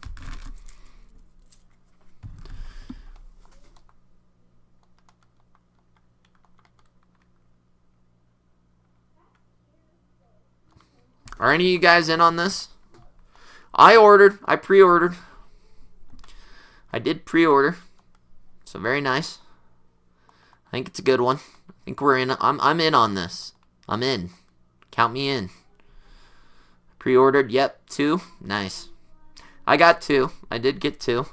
are any of you guys in on this? I pre-ordered. I did pre-order. So very nice. I think it's a good one. I think we're in. I'm in on this. I'm in. Count me in. Pre-ordered. Yep, 2. Nice. I got 2. I did get 2.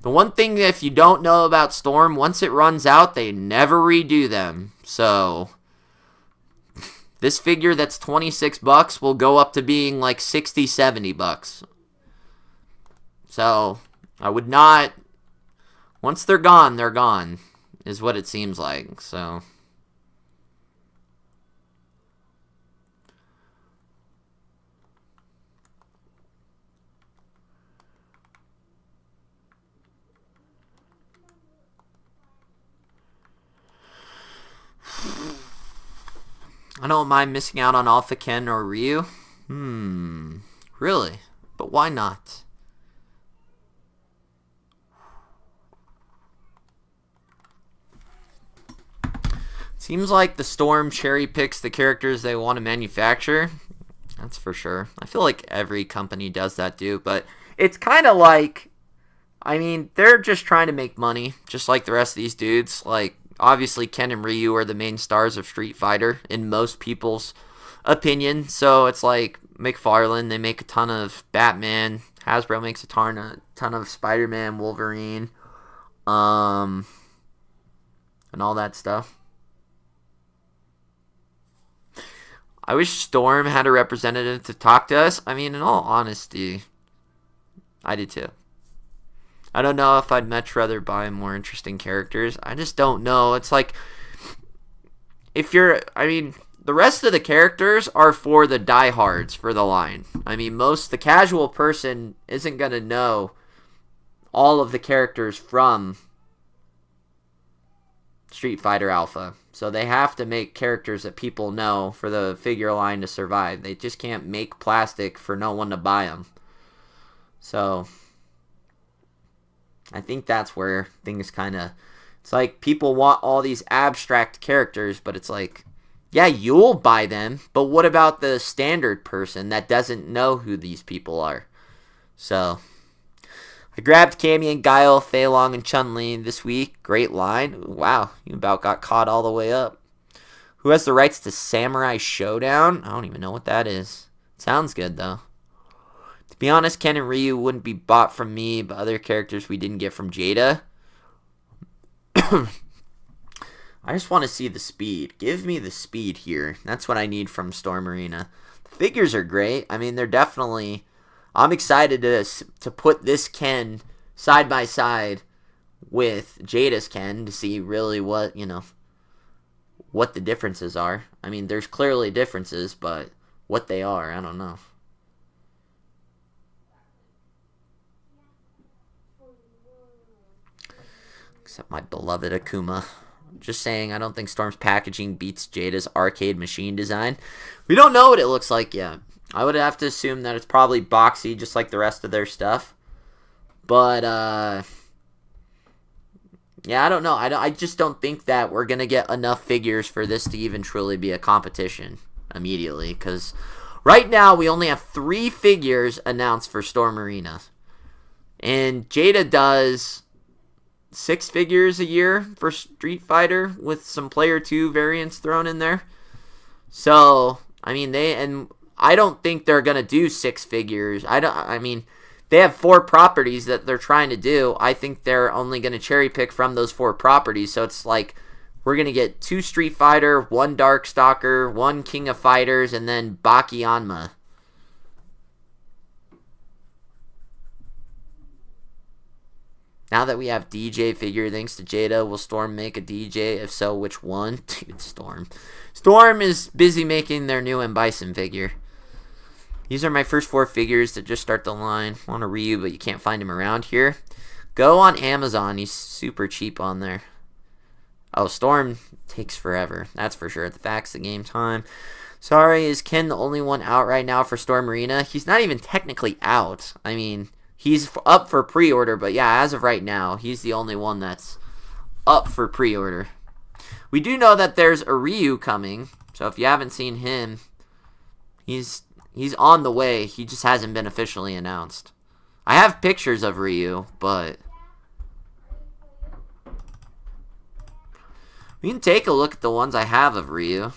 The one thing, if you don't know about Storm, once it runs out, they never redo them. So this figure that's $26 will go up to being like $60, $70. So I would not, once they're gone, is what it seems like. So I don't mind missing out on Alpha Ken or Ryu. Really? But why not? Seems like the Storm cherry picks the characters they want to manufacture. That's for sure. I feel like every company does that too, but it's kind of like, I mean, they're just trying to make money, just like the rest of these dudes. Like, obviously, Ken and Ryu are the main stars of Street Fighter in most people's opinion. So it's like McFarlane, they make a ton of Batman. Hasbro makes a ton of Spider-Man, Wolverine, and all that stuff. I wish Storm had a representative to talk to us. I mean, in all honesty, I did too. I don't know if I'd much rather buy more interesting characters. I just don't know. It's like, the rest of the characters are for the diehards for the line. I mean, the casual person isn't going to know all of the characters from Street Fighter Alpha. So they have to make characters that people know for the figure line to survive. They just can't make plastic for no one to buy them. So I think that's where things kind of, it's like people want all these abstract characters, but it's like, yeah, you'll buy them, but what about the standard person that doesn't know who these people are? So I grabbed Cammy and Guile, Fei Long, and Chun-Li this week. Great line. Wow, you about got caught all the way up. Who has the rights to Samurai Showdown? I don't even know what that is. Sounds good, though. To be honest, Ken and Ryu wouldn't be bought from me, but other characters we didn't get from Jada. I just want to see the speed. Give me the speed here. That's what I need from Storm Arena. The figures are great. I mean, they're definitely, I'm excited to put this Ken side by side with Jada's Ken to see really what the differences are. I mean, there's clearly differences, but what they are, I don't know. Except my beloved Akuma. Just saying, I don't think Storm's packaging beats Jada's arcade machine design. We don't know what it looks like yet. I would have to assume that it's probably boxy, just like the rest of their stuff. But, yeah, I don't know. I just don't think that we're going to get enough figures for this to even truly be a competition immediately. Because right now, we only have 3 figures announced for Storm Arena. And Jada does 6 figures a year for Street Fighter with some Player 2 variants thrown in there. So, I mean, I don't think they're going to do 6 figures. They have 4 properties that they're trying to do. I think they're only going to cherry pick from those 4 properties. So it's like we're going to get 2 Street Fighter, 1 Darkstalker, 1 King of Fighters, and then Baki Hanma. Now that we have DJ figure, thanks to Jada, will Storm make a DJ? If so, which one? Dude, Storm. Storm is busy making their new M. Bison figure. These are my first 4 figures to just start the line. Want a Ryu, but you can't find him around here. Go on Amazon. He's super cheap on there. Oh, Storm takes forever. That's for sure. The facts, the game time. Sorry, is Ken the only one out right now for Storm Arena? He's not even technically out. I mean, he's up for pre-order, but yeah, as of right now, he's the only one that's up for pre-order. We do know that there's a Ryu coming, so if you haven't seen him, he's on the way. He just hasn't been officially announced. I have pictures of Ryu, but we can take a look at the ones I have of Ryu.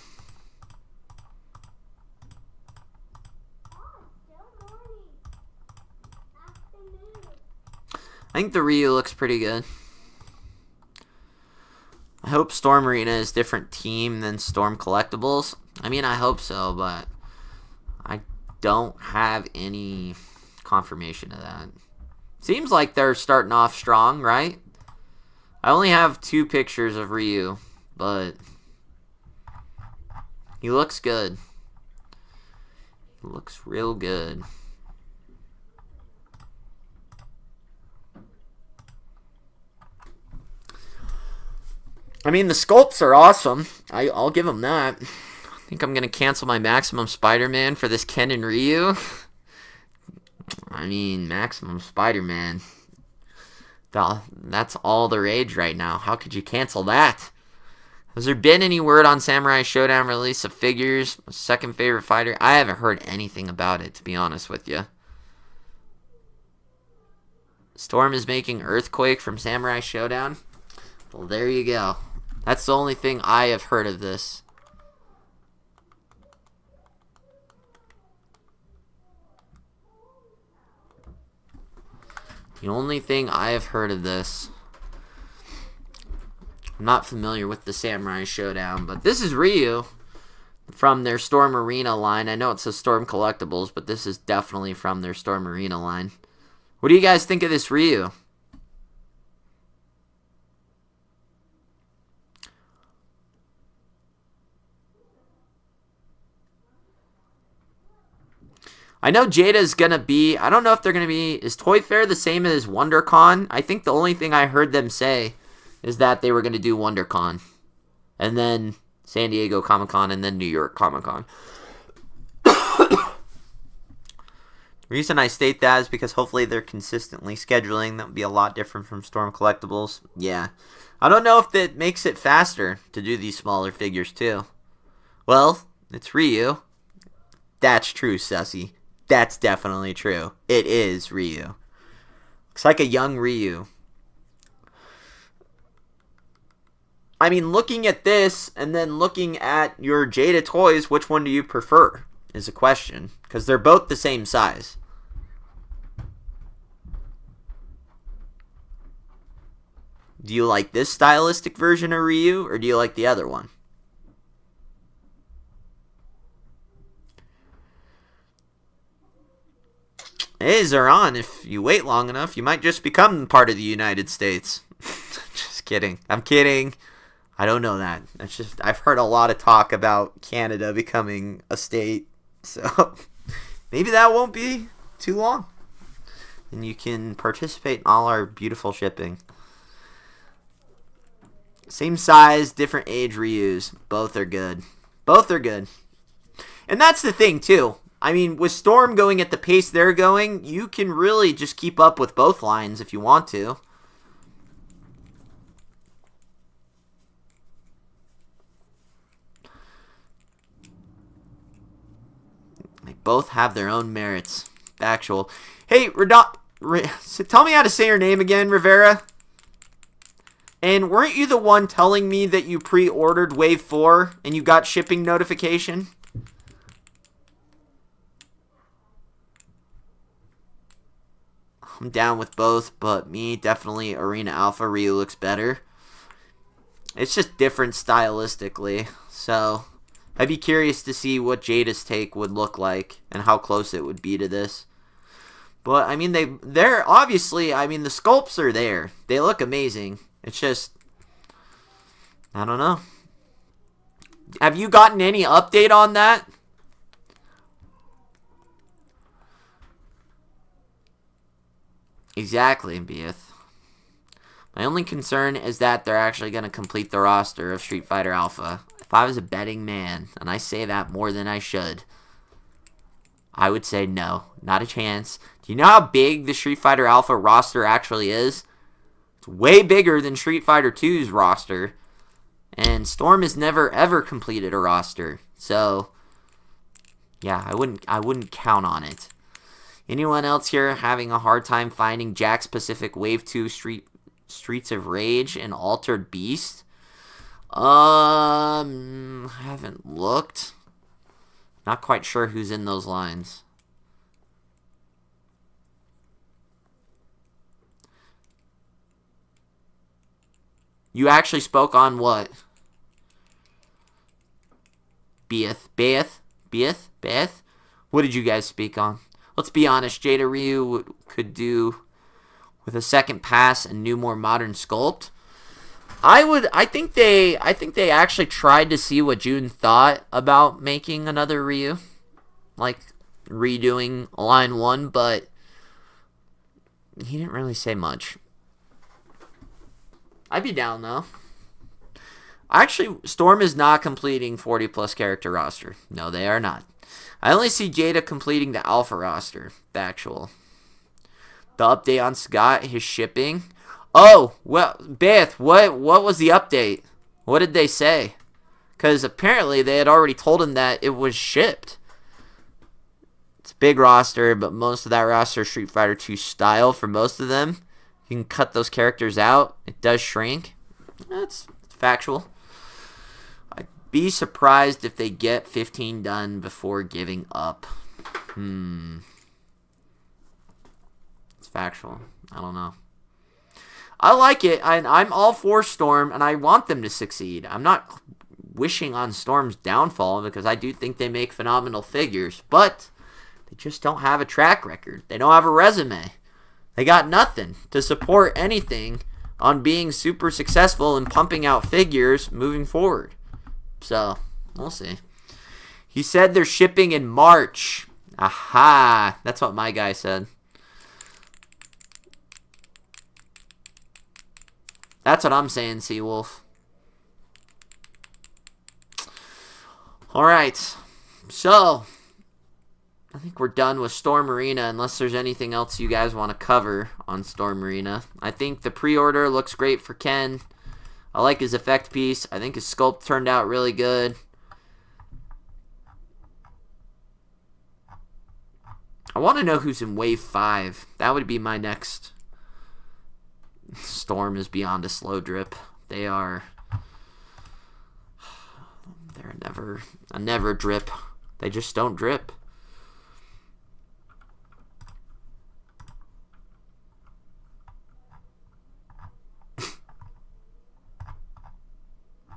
I think the Ryu looks pretty good. I hope Storm Arena is a different team than Storm Collectibles. I mean, I hope so, but I don't have any confirmation of that. Seems like they're starting off strong, right? I only have 2 pictures of Ryu, but he looks good. He looks real good. I mean, the sculpts are awesome. I'll give them that. I think I'm going to cancel my Maximum Spider-Man for this Ken and Ryu. I mean, Maximum Spider-Man. That's all the rage right now. How could you cancel that? Has there been any word on Samurai Showdown release of figures? My second favorite fighter? I haven't heard anything about it, to be honest with you. Storm is making Earthquake from Samurai Showdown? Well, there you go. That's the only thing I have heard of this. The only thing I have heard of this. I'm not familiar with the Samurai Showdown, but this is Ryu from their Storm Arena line. I know it says Storm Collectibles, but this is definitely from their Storm Arena line. What do you guys think of this Ryu? I know Jada's going to be, I don't know if they're going to be, is Toy Fair the same as WonderCon? I think the only thing I heard them say is that they were going to do WonderCon. And then San Diego Comic-Con and then New York Comic-Con. The reason I state that is because hopefully they're consistently scheduling. That would be a lot different from Storm Collectibles. Yeah. I don't know if that makes it faster to do these smaller figures too. Well, it's Ryu. That's true, Sussy. That's definitely true. It is Ryu. Looks like a young Ryu. I mean, looking at this and then looking at your Jada Toys, which one do you prefer? Is a question. Because they're both the same size. Do you like this stylistic version of Ryu, or do you like the other one? Hey, Zeron, if you wait long enough, you might just become part of the United States. Just kidding. I'm kidding. I don't know that. That's just, I've heard a lot of talk about Canada becoming a state. So maybe that won't be too long. And you can participate in all our beautiful shipping. Same size, different age Ryus. Both are good. Both are good. And that's the thing, too. I mean, with Storm going at the pace they're going, you can really just keep up with both lines if you want to. They both have their own merits. Factual. Hey, tell me how to say your name again, Rivera. And weren't you the one telling me that you pre-ordered Wave 4 and you got shipping notification? I'm down with both, but me, definitely Arena Alpha Ryu looks better. It's just different stylistically, so I'd be curious to see what Jada's take would look like and how close it would be to this. But, I mean, they're obviously, I mean, the sculpts are there. They look amazing. It's just, I don't know. Have you gotten any update on that? Exactly, Beeth. My only concern is that they're actually going to complete the roster of Street Fighter Alpha. If I was a betting man, and I say that more than I should, I would say no. Not a chance. Do you know how big the Street Fighter Alpha roster actually is? It's way bigger than Street Fighter 2's roster. And Storm has never ever completed a roster. So, yeah, I wouldn't count on it. Anyone else here having a hard time finding Jack's Pacific Wave 2 Streets of Rage and Altered Beast? I haven't looked. Not quite sure who's in those lines. You actually spoke on what? Beth? What did you guys speak on? Let's be honest, Jada Ryu could do with a second pass and new, more modern sculpt. I think they actually tried to see what June thought about making another Ryu, like redoing line 1, but he didn't really say much. I'd be down though. Actually, Storm is not completing 40 plus character roster. No, they are not. I only see Jada completing the alpha roster, the actual. The update on Sagat, his shipping. Oh, well, Beth, what was the update? What did they say? Because apparently they had already told him that it was shipped. It's a big roster, but most of that roster is Street Fighter 2 style for most of them. You can cut those characters out. It does shrink. That's factual. I'd be surprised if they get 15 done before giving up. It's factual. I don't know. I like it. I'm all for Storm, and I want them to succeed. I'm not wishing on Storm's downfall because I do think they make phenomenal figures, but they just don't have a track record. They don't have a resume. They got nothing to support anything on being super successful and pumping out figures moving forward. So, we'll see. He said they're shipping in March. Aha. That's what my guy said. That's what I'm saying, Seawolf. Alright. So, I think we're done with Storm Arena unless there's anything else you guys want to cover on Storm Arena. I think the pre-order looks great for Ken. I like his effect piece. I think his sculpt turned out really good. I want to know who's in Wave 5. That would be my next. Storm is beyond a slow drip. They're a never drip. They just don't drip.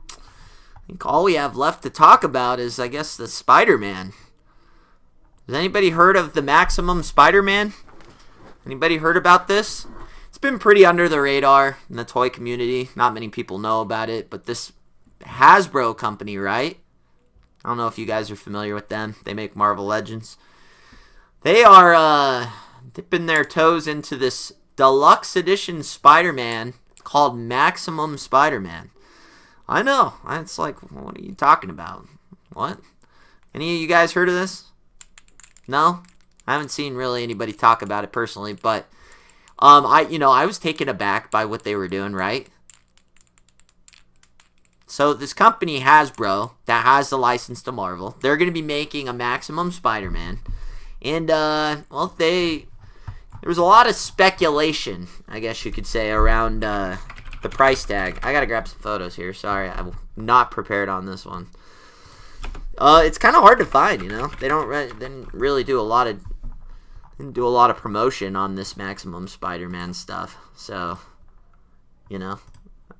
I think all we have left to talk about is, I guess, the Spider-Man. Has anybody heard of the Maximum Spider-Man? Anybody heard about this? It's been pretty under the radar in the toy community. Not many people know about it, but this Hasbro company, right? I don't know if you guys are familiar with them. They make Marvel Legends. They are dipping their toes into this deluxe edition Spider-Man called Maximum Spider-Man. I know. It's like, what are you talking about? What? Any of you guys heard of this? No? I haven't seen really anybody talk about it personally, but I was taken aback by what they were doing, right? So this company, Hasbro, that has the license to Marvel, they're going to be making a Maximum Spider-Man. And, there was a lot of speculation, I guess you could say, around the price tag. I got to grab some photos here. Sorry, I'm not prepared on this one. It's kind of hard to find, you know. They didn't really do a lot of promotion on this Maximum Spider-Man stuff. So, you know,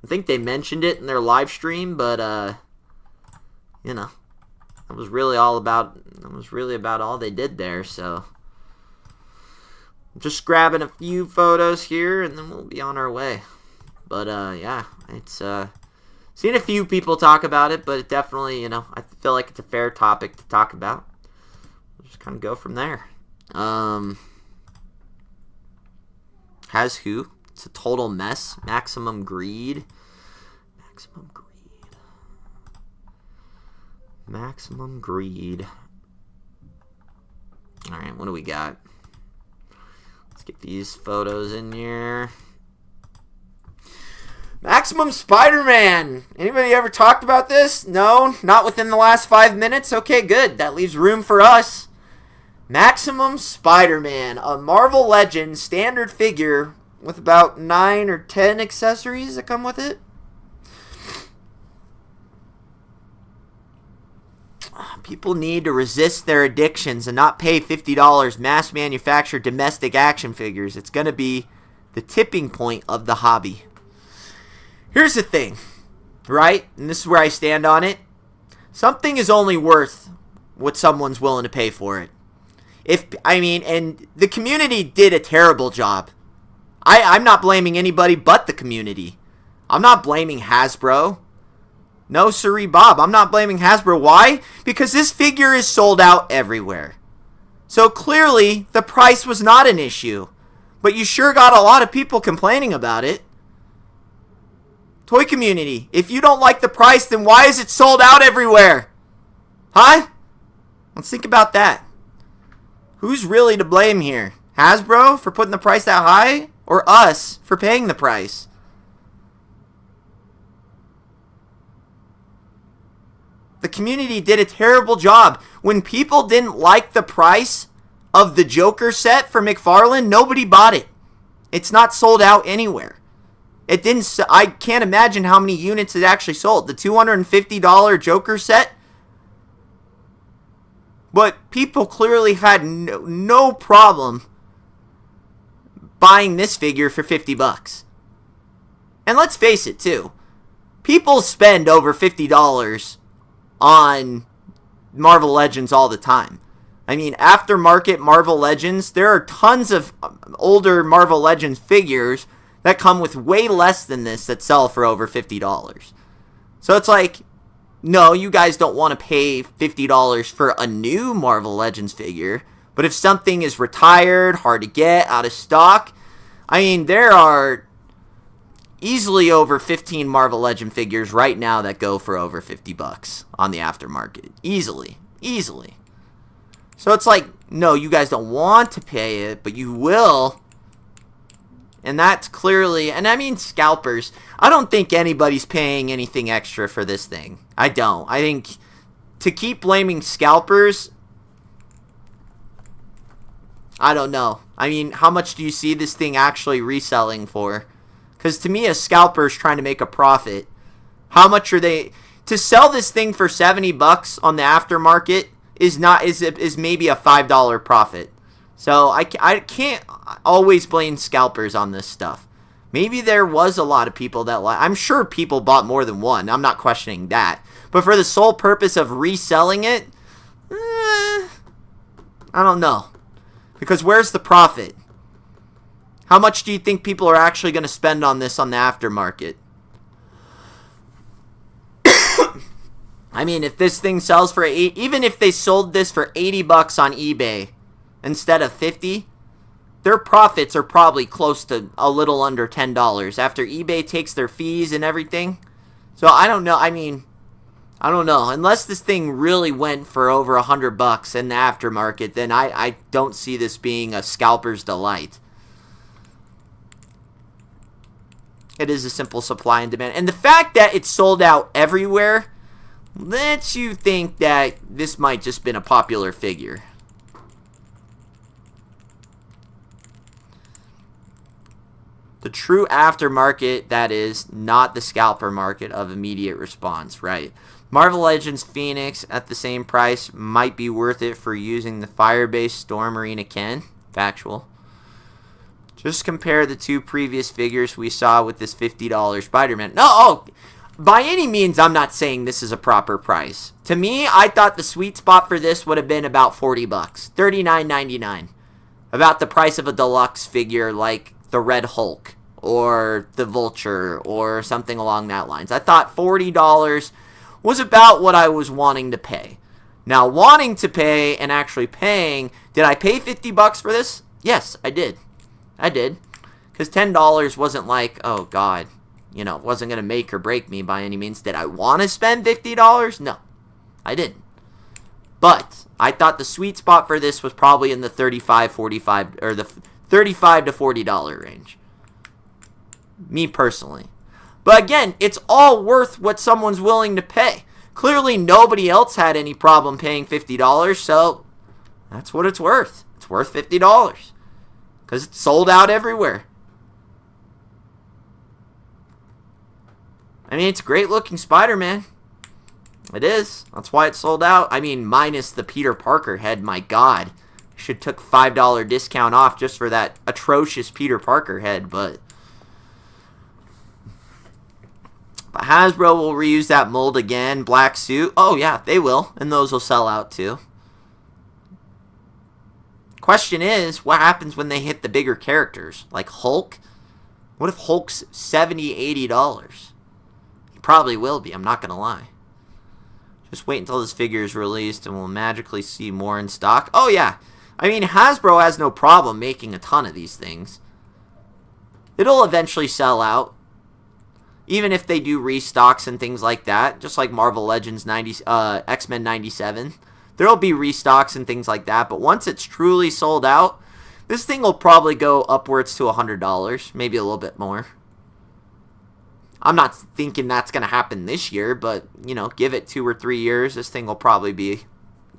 I think they mentioned it in their live stream, but you know, that was really about all they did there. So, just grabbing a few photos here, and then we'll be on our way. But yeah, it's seen a few people talk about it, but it definitely, you know, I feel like it's a fair topic to talk about. We'll just kind of go from there. Has who? It's a total mess. Maximum Greed. Maximum Greed. Maximum Greed. Alright, what do we got? Let's get these photos in here. Maximum Spider-Man. Anybody ever talked about this? No? Not within the last 5 minutes? Okay, good. That leaves room for us. Maximum Spider-Man. A Marvel Legends standard figure with about 9 or 10 accessories that come with it. People need to resist their addictions and not pay $50 mass manufactured domestic action figures. It's going to be the tipping point of the hobby. Here's the thing, right? And this is where I stand on it. Something is only worth what someone's willing to pay for it. And the community did a terrible job. I'm not blaming anybody but the community. I'm not blaming Hasbro. No, siree, Bob. I'm not blaming Hasbro. Why? Because this figure is sold out everywhere. So clearly, the price was not an issue. But you sure got a lot of people complaining about it. Toy community, if you don't like the price, then why is it sold out everywhere? Huh? Let's think about that. Who's really to blame here? Hasbro for putting the price that high? Or us for paying the price? The community did a terrible job. When people didn't like the price of the Joker set for McFarlane, nobody bought it. It's not sold out anywhere. It didn't. I can't imagine how many units it actually sold. The $250 Joker set. But people clearly had no problem buying this figure for $50. And let's face it too. People spend over $50 on Marvel Legends all the time. I mean, aftermarket Marvel Legends, there are tons of older Marvel Legends figures that come with way less than this that sell for over $50. So it's like, no, you guys don't want to pay $50 for a new Marvel Legends figure. But if something is retired, hard to get, out of stock, I mean, there are easily over 15 Marvel Legend figures right now that go for over $50 on the aftermarket. Easily. So it's like, no, you guys don't want to pay it, but you will. And that's clearly, and I mean scalpers. I don't think anybody's paying anything extra for this thing. I don't. I think to keep blaming scalpers, I don't know. I mean, how much do you see this thing actually reselling for? Because to me, a scalper's trying to make a profit. How much are they to sell this thing for $70 on the aftermarket? Is maybe a $5 profit. So I can't always blame scalpers on this stuff. Maybe there was a lot of people that I'm sure people bought more than one. I'm not questioning that. But for the sole purpose of reselling it, I don't know. Because where's the profit? How much do you think people are actually going to spend on this on the aftermarket? I mean, if this thing sells for even if they sold this for $80 on eBay instead of $50, their profits are probably close to a little under $10 after eBay takes their fees and everything. So I don't know. I mean, I don't know. Unless this thing really went for over $100 in the aftermarket, then I don't see this being a scalper's delight. It is a simple supply and demand. And the fact that it's sold out everywhere lets you think that this might just been a popular figure. The true aftermarket, that is, not the scalper market of immediate response, right? Marvel Legends Phoenix at the same price might be worth it for using the Firebase Storm Arena Ken. Factual. Just compare the two previous figures we saw with this $50 Spider-Man. No, by any means, I'm not saying this is a proper price. To me, I thought the sweet spot for this would have been about $40, $39.99. About the price of a deluxe figure like the Red Hulk or the Vulture or something along that lines. I thought $40 was about what I was wanting to pay. Now, wanting to pay and actually paying, did I pay $50 for this? Yes, I did. I did. Because $10 wasn't like, oh God, you know, it wasn't going to make or break me by any means. Did I want to spend $50? No, I didn't. But I thought the sweet spot for this was probably in the $35, $45, or the $35 to $40 range. Me personally. But again, it's all worth what someone's willing to pay. Clearly, nobody else had any problem paying $50, so that's what it's worth. It's worth $50. Because it's sold out everywhere. I mean, it's a great looking Spider-Man. It is. That's why it's sold out. I mean, minus the Peter Parker head. My God. Should took $5 discount off just for that atrocious Peter Parker head. But But Hasbro will reuse that mold again. Black suit. Oh, yeah, they will. And those will sell out, too. Question is, what happens when they hit the bigger characters? Like Hulk? What if Hulk's $70, $80? He probably will be, I'm not going to lie. Just wait until this figure is released and we'll magically see more in stock. Oh, yeah. I mean, Hasbro has no problem making a ton of these things. It'll eventually sell out. Even if they do restocks and things like that. Just like Marvel Legends X-Men 97. There'll be restocks and things like that. But once it's truly sold out, this thing will probably go upwards to $100. Maybe a little bit more. I'm not thinking that's going to happen this year, but, you know, give it 2 or 3 years. This thing will probably be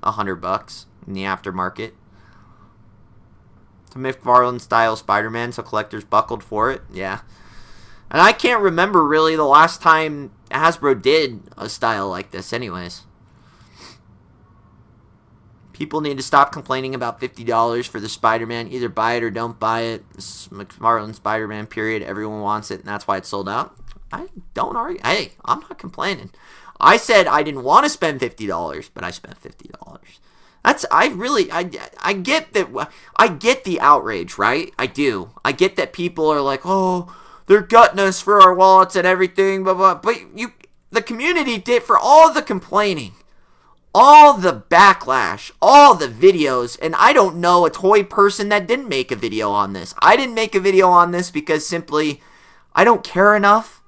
$100 in the aftermarket. It's a McFarlane style Spider-Man, so collectors buckled for it. Yeah. And I can't remember really the last time Hasbro did a style like this anyways. People need to stop complaining about $50 for the Spider-Man. Either buy it or don't buy it. This is McFarlane Spider-Man, period. Everyone wants it, and that's why it's sold out. I don't argue. Hey, I'm not complaining. I said I didn't want to spend $50, but I spent $50. I get that. I get the outrage, right? I do. I get that people are like, oh, they're gutting us for our wallets and everything, blah, blah. But the community did, for all the complaining, all the backlash, all the videos, and I don't know a toy person that didn't make a video on this. I didn't make a video on this because simply I don't care enough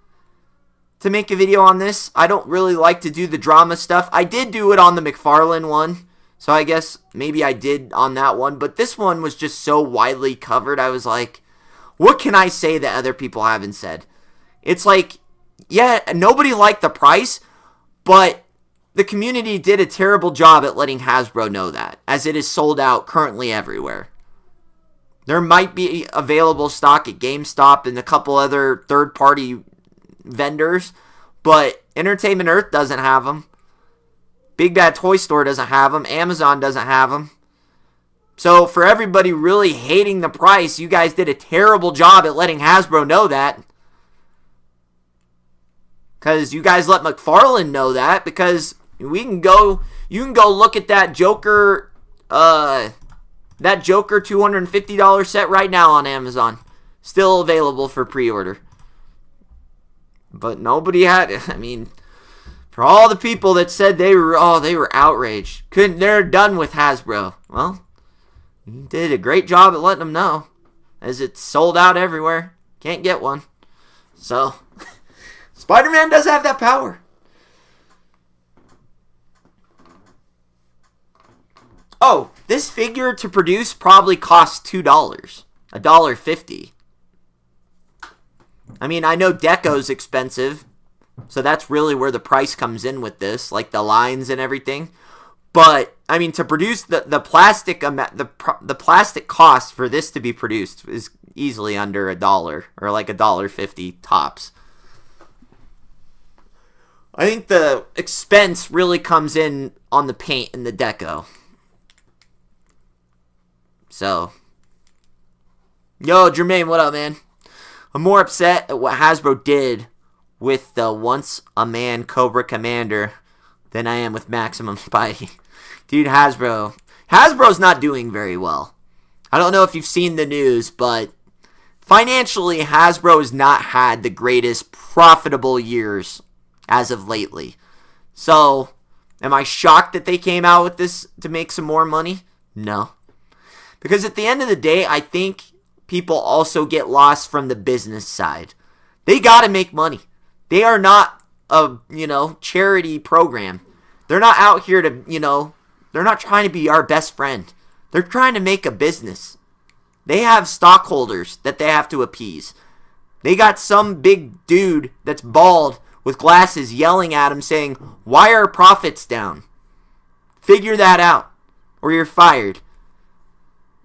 to make a video on this. I don't really like to do the drama stuff. I did do it on the McFarlane one, so I guess maybe I did on that one, but this one was just so widely covered. I was like, what can I say that other people haven't said? It's like, yeah, nobody liked the price, but the community did a terrible job at letting Hasbro know that, as it is sold out currently everywhere. There might be available stock at GameStop and a couple other third-party vendors, but Entertainment Earth doesn't have them. Big Bad Toy Store doesn't have them. Amazon doesn't have them. So for everybody really hating the price, you guys did a terrible job at letting Hasbro know that. Because you guys let McFarlane know that, because you can go look at that Joker $250 set right now on Amazon. Still available for pre-order. But nobody had it. I mean, for all the people that said they were outraged. They're done with Hasbro. Well, you did a great job at letting them know, as it's sold out everywhere. Can't get one. So, Spider-Man does have that power. Oh, this figure to produce probably costs $2. $1.50. I mean, I know Deco's expensive, so that's really where the price comes in with this, like the lines and everything. But I mean, to produce the plastic cost for this to be produced is easily under $1 or like $1.50 tops. I think the expense really comes in on the paint and the deco. So, yo, Jermaine, what up, man? I'm more upset at what Hasbro did with the Once a Man Cobra Commander than I am with Maximum Spidey. Dude, Hasbro's not doing very well. I don't know if you've seen the news, but financially, Hasbro has not had the greatest profitable years as of lately. So, am I shocked that they came out with this to make some more money? No. Because at the end of the day, I think people also get lost from the business side. They got to make money. They are not a, charity program. They're not out here to, they're not trying to be our best friend. They're trying to make a business. They have stockholders that they have to appease. They got some big dude that's bald with glasses yelling at him saying, "Why are profits down? Figure that out or you're fired."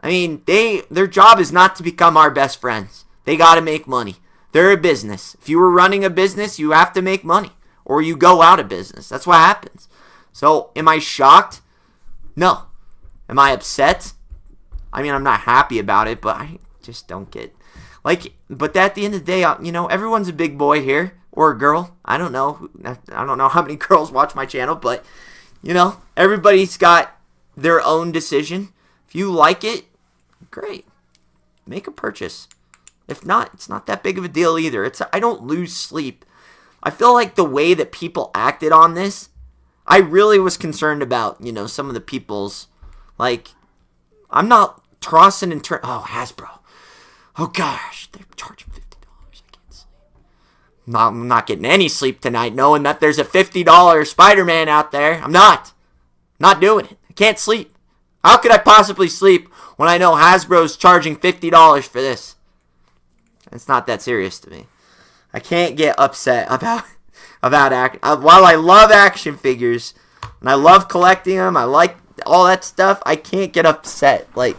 I mean, their job is not to become our best friends. They got to make money. They're a business. If you were running a business, you have to make money or you go out of business. That's what happens. So, am I shocked? No. Am I upset? I mean, I'm not happy about it, but I just don't get... but at the end of the day, everyone's a big boy here. or a girl. I don't know. I don't know how many girls watch my channel, but, you know, everybody's got their own decision. If you like it, great. Make a purchase. If not, it's not that big of a deal either. I don't lose sleep. I feel like the way that people acted on this, I really was concerned about, you know, some of the people's, like, I'm not tossing and turning. Oh, Hasbro. Oh, gosh. They're charging $50. I can't sleep. I'm not getting any sleep tonight knowing that there's a $50 Spider-Man out there. I'm not. Not doing it. I can't sleep. How could I possibly sleep when I know Hasbro's charging $50 for this? It's not that serious to me. I can't get upset about action. While I love action figures and I love collecting them, I like all that stuff, I can't get upset. Like,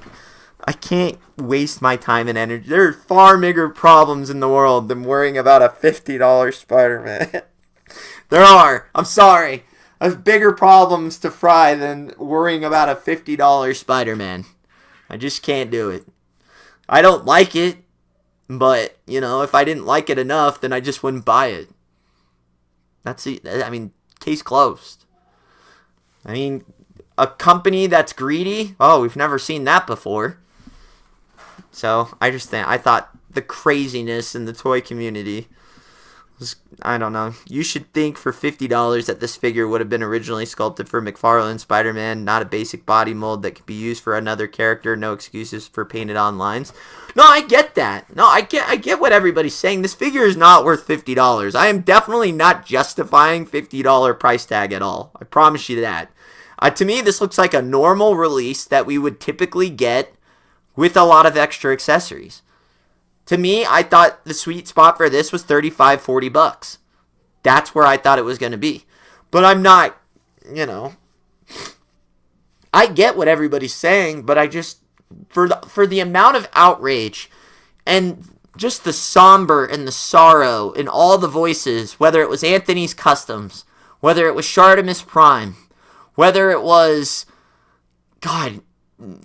I can't waste my time and energy. There are far bigger problems in the world than worrying about a $50 Spider-Man. There are. I'm sorry. I have bigger problems to fry than worrying about a $50 Spider-Man. I just can't do it. I don't like it, but, you know, if I didn't like it enough, then I just wouldn't buy it. That's it. I mean, case closed. I mean, a company that's greedy, oh, we've never seen that before. So, I thought the craziness in the toy community was, I don't know. You should think for $50 that this figure would have been originally sculpted for McFarlane Spider-Man, not a basic body mold that could be used for another character. No excuses for painted on lines. No, I get that. No, I get what everybody's saying. This figure is not worth $50. I am definitely not justifying $50 price tag at all. I promise you that. To me, this looks like a normal release that we would typically get with a lot of extra accessories. To me, I thought the sweet spot for this was $35-$40. That's where I thought it was going to be. But I'm not, you know. I get what everybody's saying, but I just, for the amount of outrage and just the somber and the sorrow in all the voices, whether it was Anthony's Customs, whether it was Shartimus Prime, whether it was, God,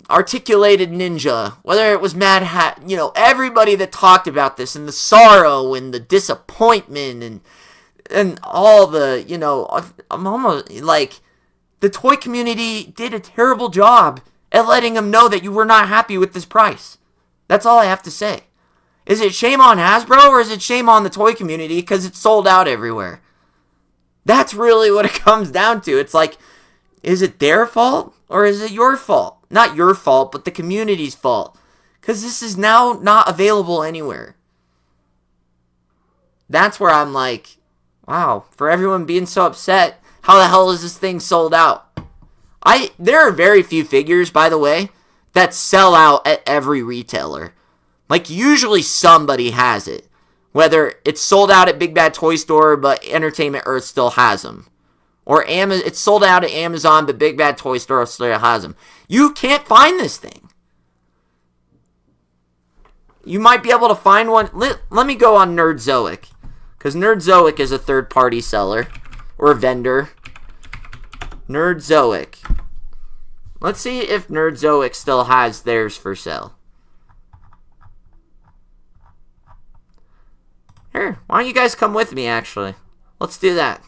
Articulated Ninja, whether it was Mad Hat, you know, everybody that talked about this and the sorrow and the disappointment and all the, you know, I'm almost like the toy community did a terrible job at letting them know that you were not happy with this price. That's all I have to say. Is it shame on Hasbro or is it shame on the toy community because it's sold out everywhere? That's really what it comes down to. It's like, is it their fault or is it your fault? Not your fault, but the community's fault. Because this is now not available anywhere. That's where I'm like, wow, for everyone being so upset, how the hell is this thing sold out? There are very few figures, by the way, that sell out at every retailer. Like, usually somebody has it. Whether it's sold out at Big Bad Toy Store, but Entertainment Earth still has them. Or it's sold out at Amazon, but Big Bad Toy Store still has them. You can't find this thing. You might be able to find one. Let me go on Nerdzoic. Because Nerdzoic is a third-party seller. Or vendor. Nerdzoic. Let's see if Nerdzoic still has theirs for sale. Here, why don't you guys come with me, actually? Let's do that.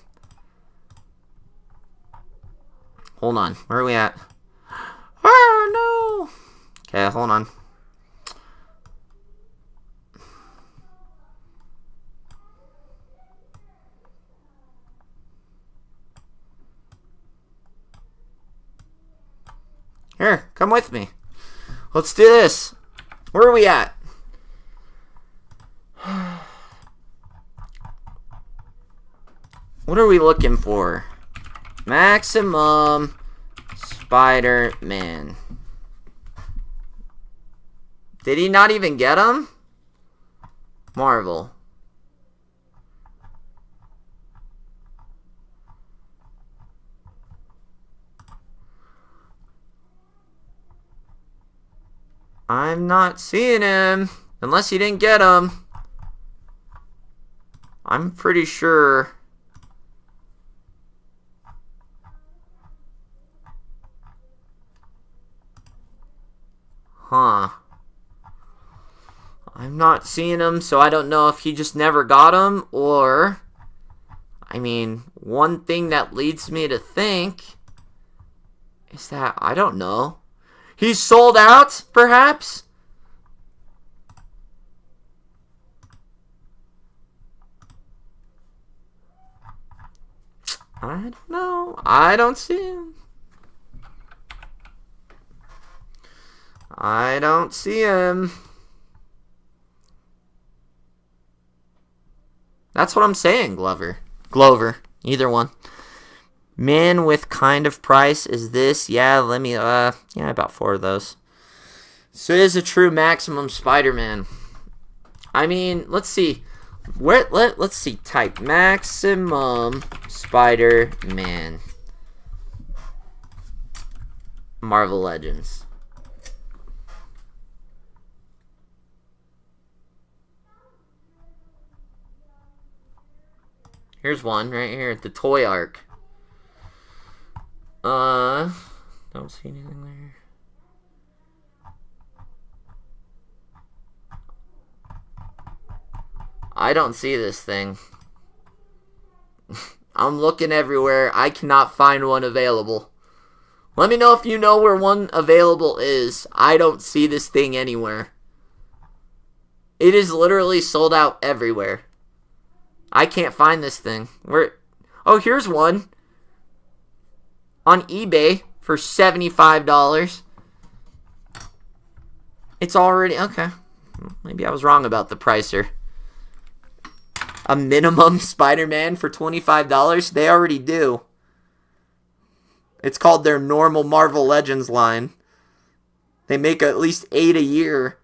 Hold on. Where are we at? Oh, no. Okay, hold on. Here, come with me. Let's do this. Where are we at? What are we looking for? Maximum Spider-Man. Did he not even get him? Marvel. I'm not seeing him. Unless he didn't get him. I'm pretty sure. Huh. I'm not seeing him, so I don't know if he just never got him, or I mean, one thing that leads me to think is that, I don't know, he's sold out, perhaps? I don't know. I don't see him. I don't see him. That's what I'm saying, Glover. Either one. Man with kind of price is this. Yeah, let me, yeah, about 4 of those. So it is a true maximum Spider-Man. I mean, let's see. Let's see. Type maximum Spider-Man. Marvel Legends. Here's one right here at the toy arc. Don't see anything there. I don't see this thing. I'm looking everywhere. I cannot find one available. Let me know if you know where one available is. I don't see this thing anywhere. It is literally sold out everywhere. I can't find this thing. Oh, here's one. On eBay for $75. It's already... Okay. Maybe I was wrong about the pricer. A minimum Spider-Man for $25? They already do. It's called their normal Marvel Legends line. They make at least 8 a year.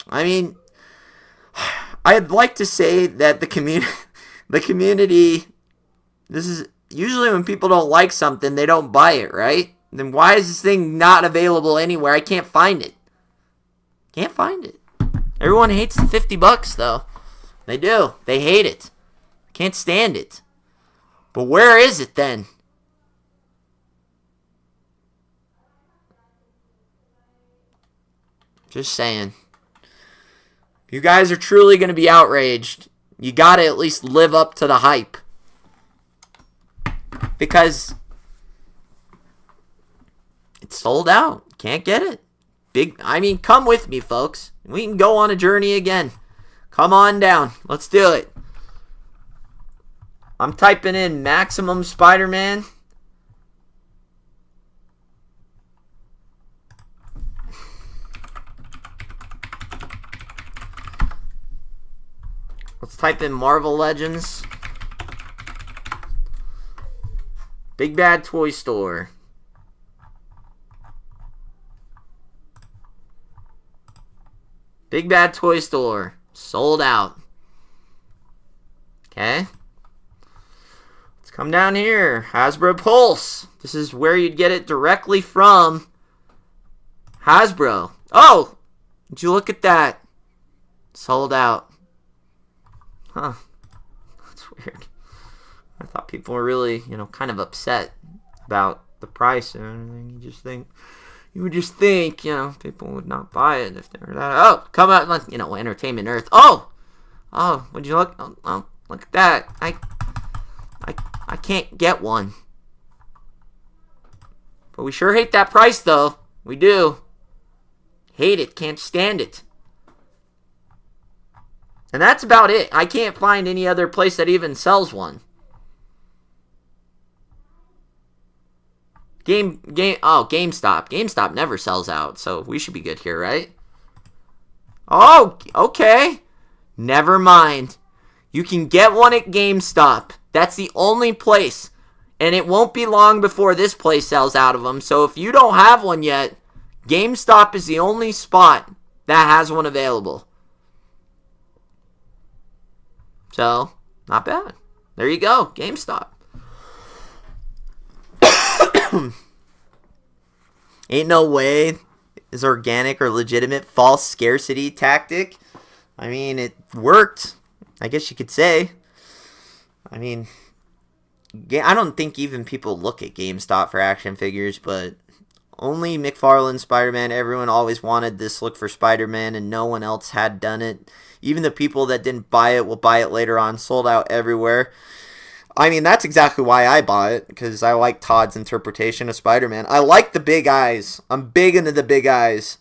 I mean, I'd like to say that the community, this is usually when people don't like something, they don't buy it, right? Then why is this thing not available anywhere? I can't find it. Can't find it. Everyone hates the $50 though. They do. They hate it. Can't stand it. But where is it then? Just saying. If you guys are truly going to be outraged, you got to at least live up to the hype. Because it's sold out. Can't get it. I mean, come with me, folks. We can go on a journey again. Come on down. Let's do it. I'm typing in maximum Spider-Man. Let's type in Marvel Legends. Big Bad Toy Store. Big Bad Toy Store. Sold out. Okay. Let's come down here. Hasbro Pulse. This is where you'd get it directly from Hasbro. Oh! Did you look at that? Sold out. Huh. That's weird. I thought people were really, kind of upset about the price and everything. You would just think, people would not buy it if they were that. Oh, come out, Entertainment Earth. Oh, would you look? Oh, look at that. I can't get one. But we sure hate that price, though. We do. Hate it. Can't stand it. And that's about it. I can't find any other place that even sells one. GameStop. GameStop never sells out, so we should be good here, right? Oh, okay. Never mind. You can get one at GameStop. That's the only place. And it won't be long before this place sells out of them. So if you don't have one yet, GameStop is the only spot that has one available. So, not bad. There you go. GameStop. Ain't no way is organic or legitimate false scarcity tactic. I mean, it worked. I guess you could say. I mean, I don't think even people look at GameStop for action figures, but Only McFarlane Spider-Man. Everyone always wanted this look for Spider-Man, and no one else had done it. Even the people that didn't buy it will buy it later on. Sold out everywhere. I mean, that's exactly why I bought it, because I like Todd's interpretation of Spider-Man. I like the big eyes. I'm big into the big eyes.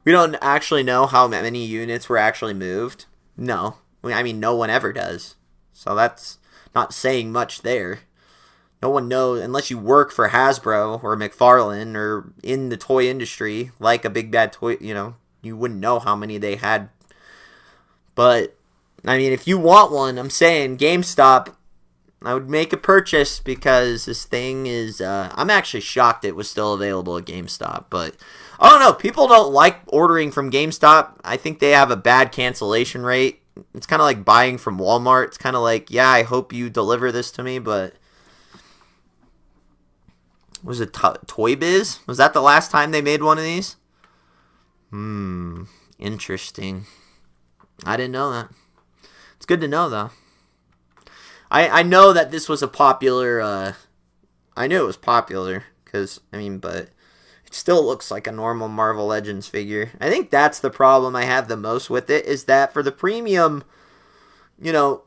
We don't actually know how many units were actually moved. No. I mean, no one ever does. So that's not saying much there. No one knows, unless you work for Hasbro or McFarlane or in the toy industry, like a Big Bad Toy, you wouldn't know how many they had. But, I mean, if you want one, I'm saying GameStop, I would make a purchase, because this thing is, I'm actually shocked it was still available at GameStop. But, I don't know, people don't like ordering from GameStop. I think they have a bad cancellation rate. It's kind of like buying from Walmart. It's kind of like, yeah, I hope you deliver this to me, but... Was it Toy Biz? Was that the last time they made one of these? Interesting. I didn't know that. It's good to know, though. I know that this was a popular... I knew it was popular, because, but it still looks like a normal Marvel Legends figure. I think that's the problem I have the most with it, is that for the premium, you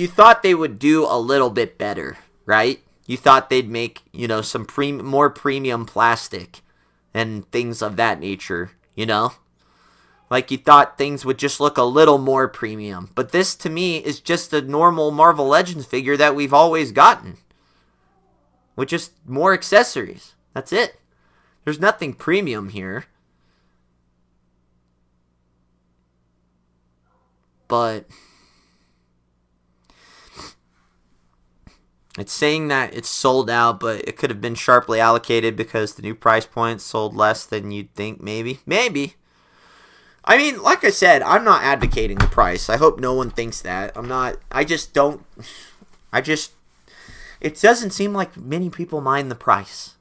thought they would do a little bit better, right? You thought they'd make, some more premium plastic and things of that nature, Like, you thought things would just look a little more premium. But this, to me, is just a normal Marvel Legends figure that we've always gotten. With just more accessories. That's it. There's nothing premium here. But... it's saying that it's sold out, but it could have been sharply allocated because the new price point sold less than you'd think, maybe. Maybe. I mean, like I said, I'm not advocating the price. I hope no one thinks that. It doesn't seem like many people mind the price.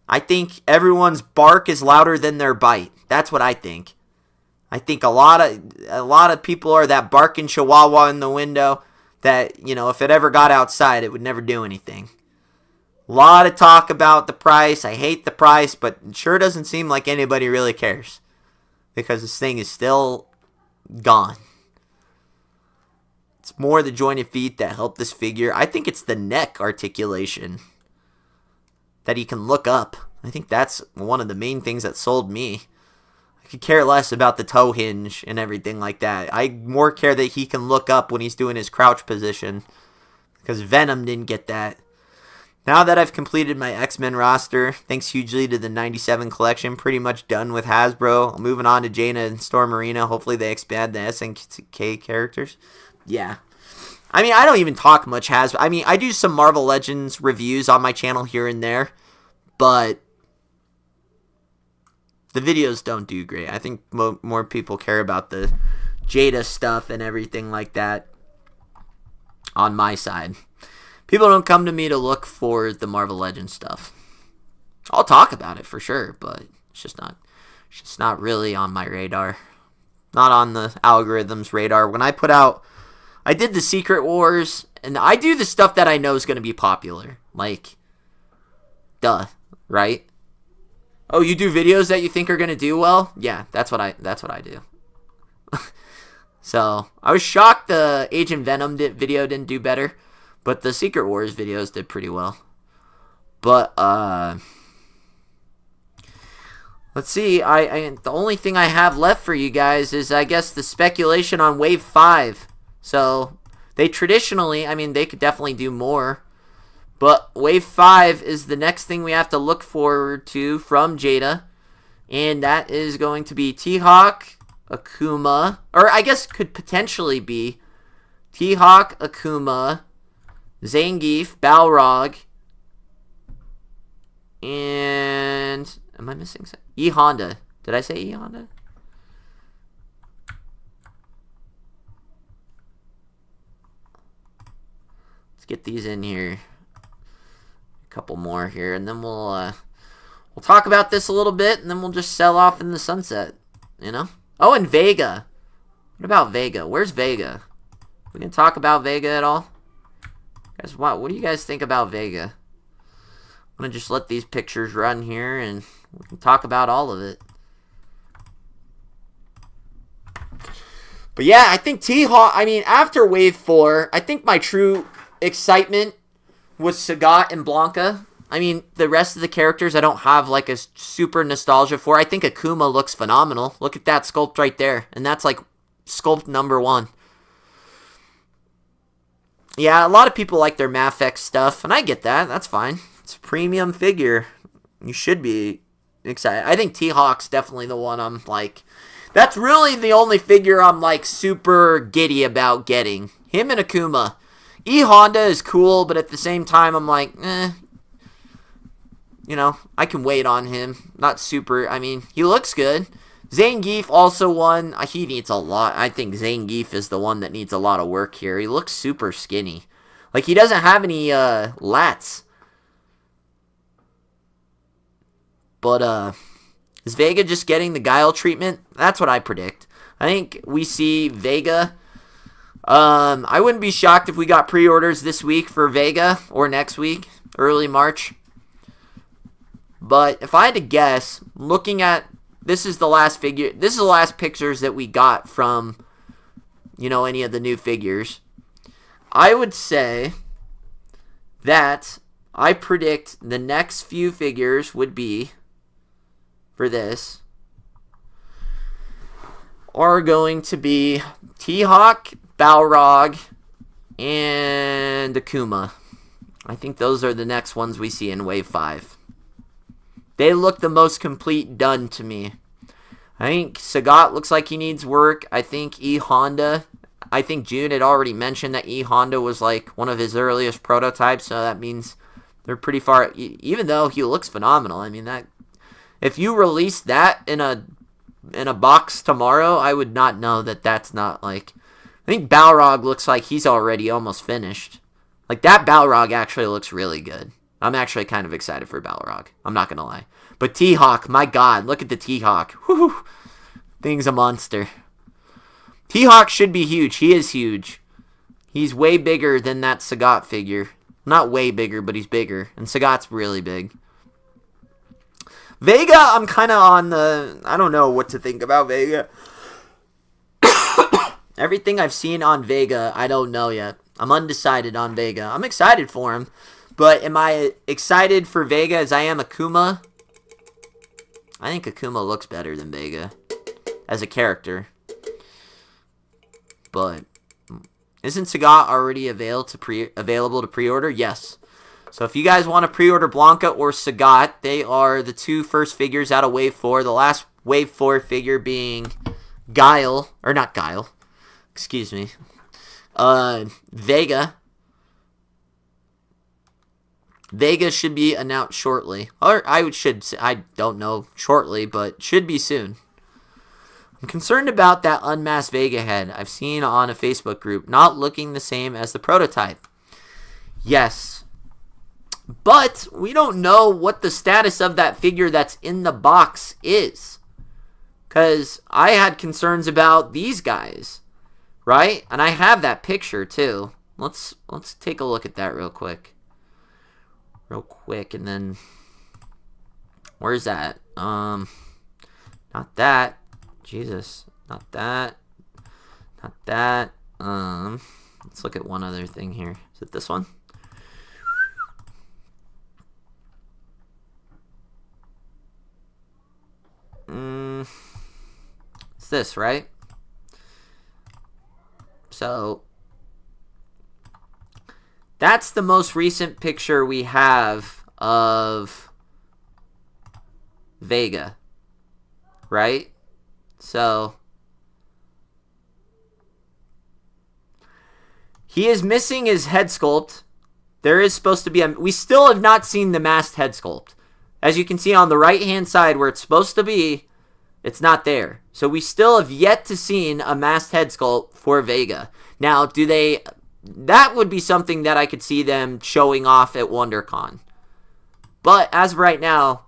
I think everyone's bark is louder than their bite. That's what I think. I think a lot of people are that barking chihuahua in the window that, if it ever got outside, it would never do anything. A lot of talk about the price. I hate the price, but it sure doesn't seem like anybody really cares. Because this thing is still gone. It's more the jointed feet that help this figure. I think it's the neck articulation that he can look up. I think that's one of the main things that sold me. I could care less about the toe hinge and everything like that. I more care that he can look up when he's doing his crouch position. Because Venom didn't get that. Now that I've completed my X-Men roster, thanks hugely to the 97 collection, pretty much done with Hasbro. Moving on to Jada and Storm Marina. Hopefully they expand the SNK characters. Yeah. I mean, I don't even talk much Hasbro. I mean, I do some Marvel Legends reviews on my channel here and there. But the videos don't do great. I think more people care about the Jada stuff and everything like that on my side. People don't come to me to look for the Marvel Legends stuff. I'll talk about it for sure, but it's just not really on my radar. Not on the algorithm's radar. When I did the Secret Wars, and I do the stuff that I know is going to be popular. Like, duh, right? Oh, you do videos that you think are going to do well? Yeah, that's what I do. So, I was shocked the Agent Venom video didn't do better. But the Secret Wars videos did pretty well. But, let's see. The only thing I have left for you guys is, I guess, the speculation on Wave 5. So, they traditionally, they could definitely do more. But Wave 5 is the next thing we have to look forward to from Jada. And that is going to be T-Hawk, Akuma, or I guess could potentially be T-Hawk, Akuma, Zangief, Balrog, and am I missing something? E-Honda. Did I say E-Honda? Let's get these in here. A couple more here, and then we'll talk about this a little bit, and then we'll just sell off in the sunset. Oh, and Vega. What about Vega? Where's Vega? We can talk about Vega at all? Guys, what do you guys think about Vega? I'm going to just let these pictures run here and we can talk about all of it. But yeah, I think T-Hawk, I mean, after Wave 4, I think my true excitement was Sagat and Blanka. I mean, the rest of the characters I don't have like a super nostalgia for. I think Akuma looks phenomenal. Look at that sculpt right there. And that's like sculpt number 1. Yeah, a lot of people like their Mafex stuff, and I get that. That's fine. It's a premium figure. You should be excited. I think T-Hawk's definitely the one I'm like... That's really the only figure I'm like super giddy about getting. Him and Akuma. E-Honda is cool, but at the same time I'm like, you know, I can wait on him. Not super, I mean, he looks good. Zangief also one. He needs a lot. I think Zangief is the one that needs a lot of work here. He looks super skinny. Like, he doesn't have any lats. But, is Vega just getting the Guile treatment? That's what I predict. I think we see Vega. I wouldn't be shocked if we got pre-orders this week for Vega or next week, early March. But if I had to guess, looking at, this is the last figure, this is the last pictures that we got from, you know, any of the new figures. I would say that I predict the next few figures would be, for this, are going to be T-Hawk, Balrog, and Akuma. I think those are the next ones we see in Wave 5. They look the most complete done to me. I think Sagat looks like he needs work. I think E-Honda, I think June had already mentioned that E-Honda was like one of his earliest prototypes, so that means they're pretty far, even though he looks phenomenal. I mean, that, if you release that in a box tomorrow, I would not know that that's not like... I think Balrog looks like he's already almost finished. Like, that Balrog actually looks really good. I'm actually kind of excited for Balrog. I'm not going to lie. But T-Hawk, my God, look at the T-Hawk. Whew, thing's a monster. T-Hawk should be huge. He is huge. He's way bigger than that Sagat figure. Not way bigger, but he's bigger. And Sagat's really big. Vega, I'm kind of on the... I don't know what to think about Vega. Everything I've seen on Vega, I don't know yet. I'm undecided on Vega. I'm excited for him. But am I excited for Vega as I am Akuma? I think Akuma looks better than Vega as a character. But isn't Sagat already available to pre-order? Yes. So if you guys want to pre-order Blanka or Sagat, they are the two first figures out of Wave 4. The last Wave 4 figure being Guile, or not Guile, excuse me, Vega. Vega should be announced shortly. Or I don't know shortly, but should be soon. I'm concerned about that unmasked Vega head I've seen on a Facebook group not looking the same as the prototype. Yes. But we don't know what the status of that figure that's in the box is. Because I had concerns about these guys. Right? And I have that picture too. Let's take a look at that real quick. And then where's that? Not that. Jesus. Not that. Not that. Let's look at one other thing here. Is it this one? It's this, right? So that's the most recent picture we have of Vega, right? So he is missing his head sculpt. There is supposed to be we still have not seen the masked head sculpt. As you can see on the right-hand side where it's supposed to be, it's not there. So we still have yet to see a masked head sculpt for Vega. Now, that would be something that I could see them showing off at WonderCon. But as of right now,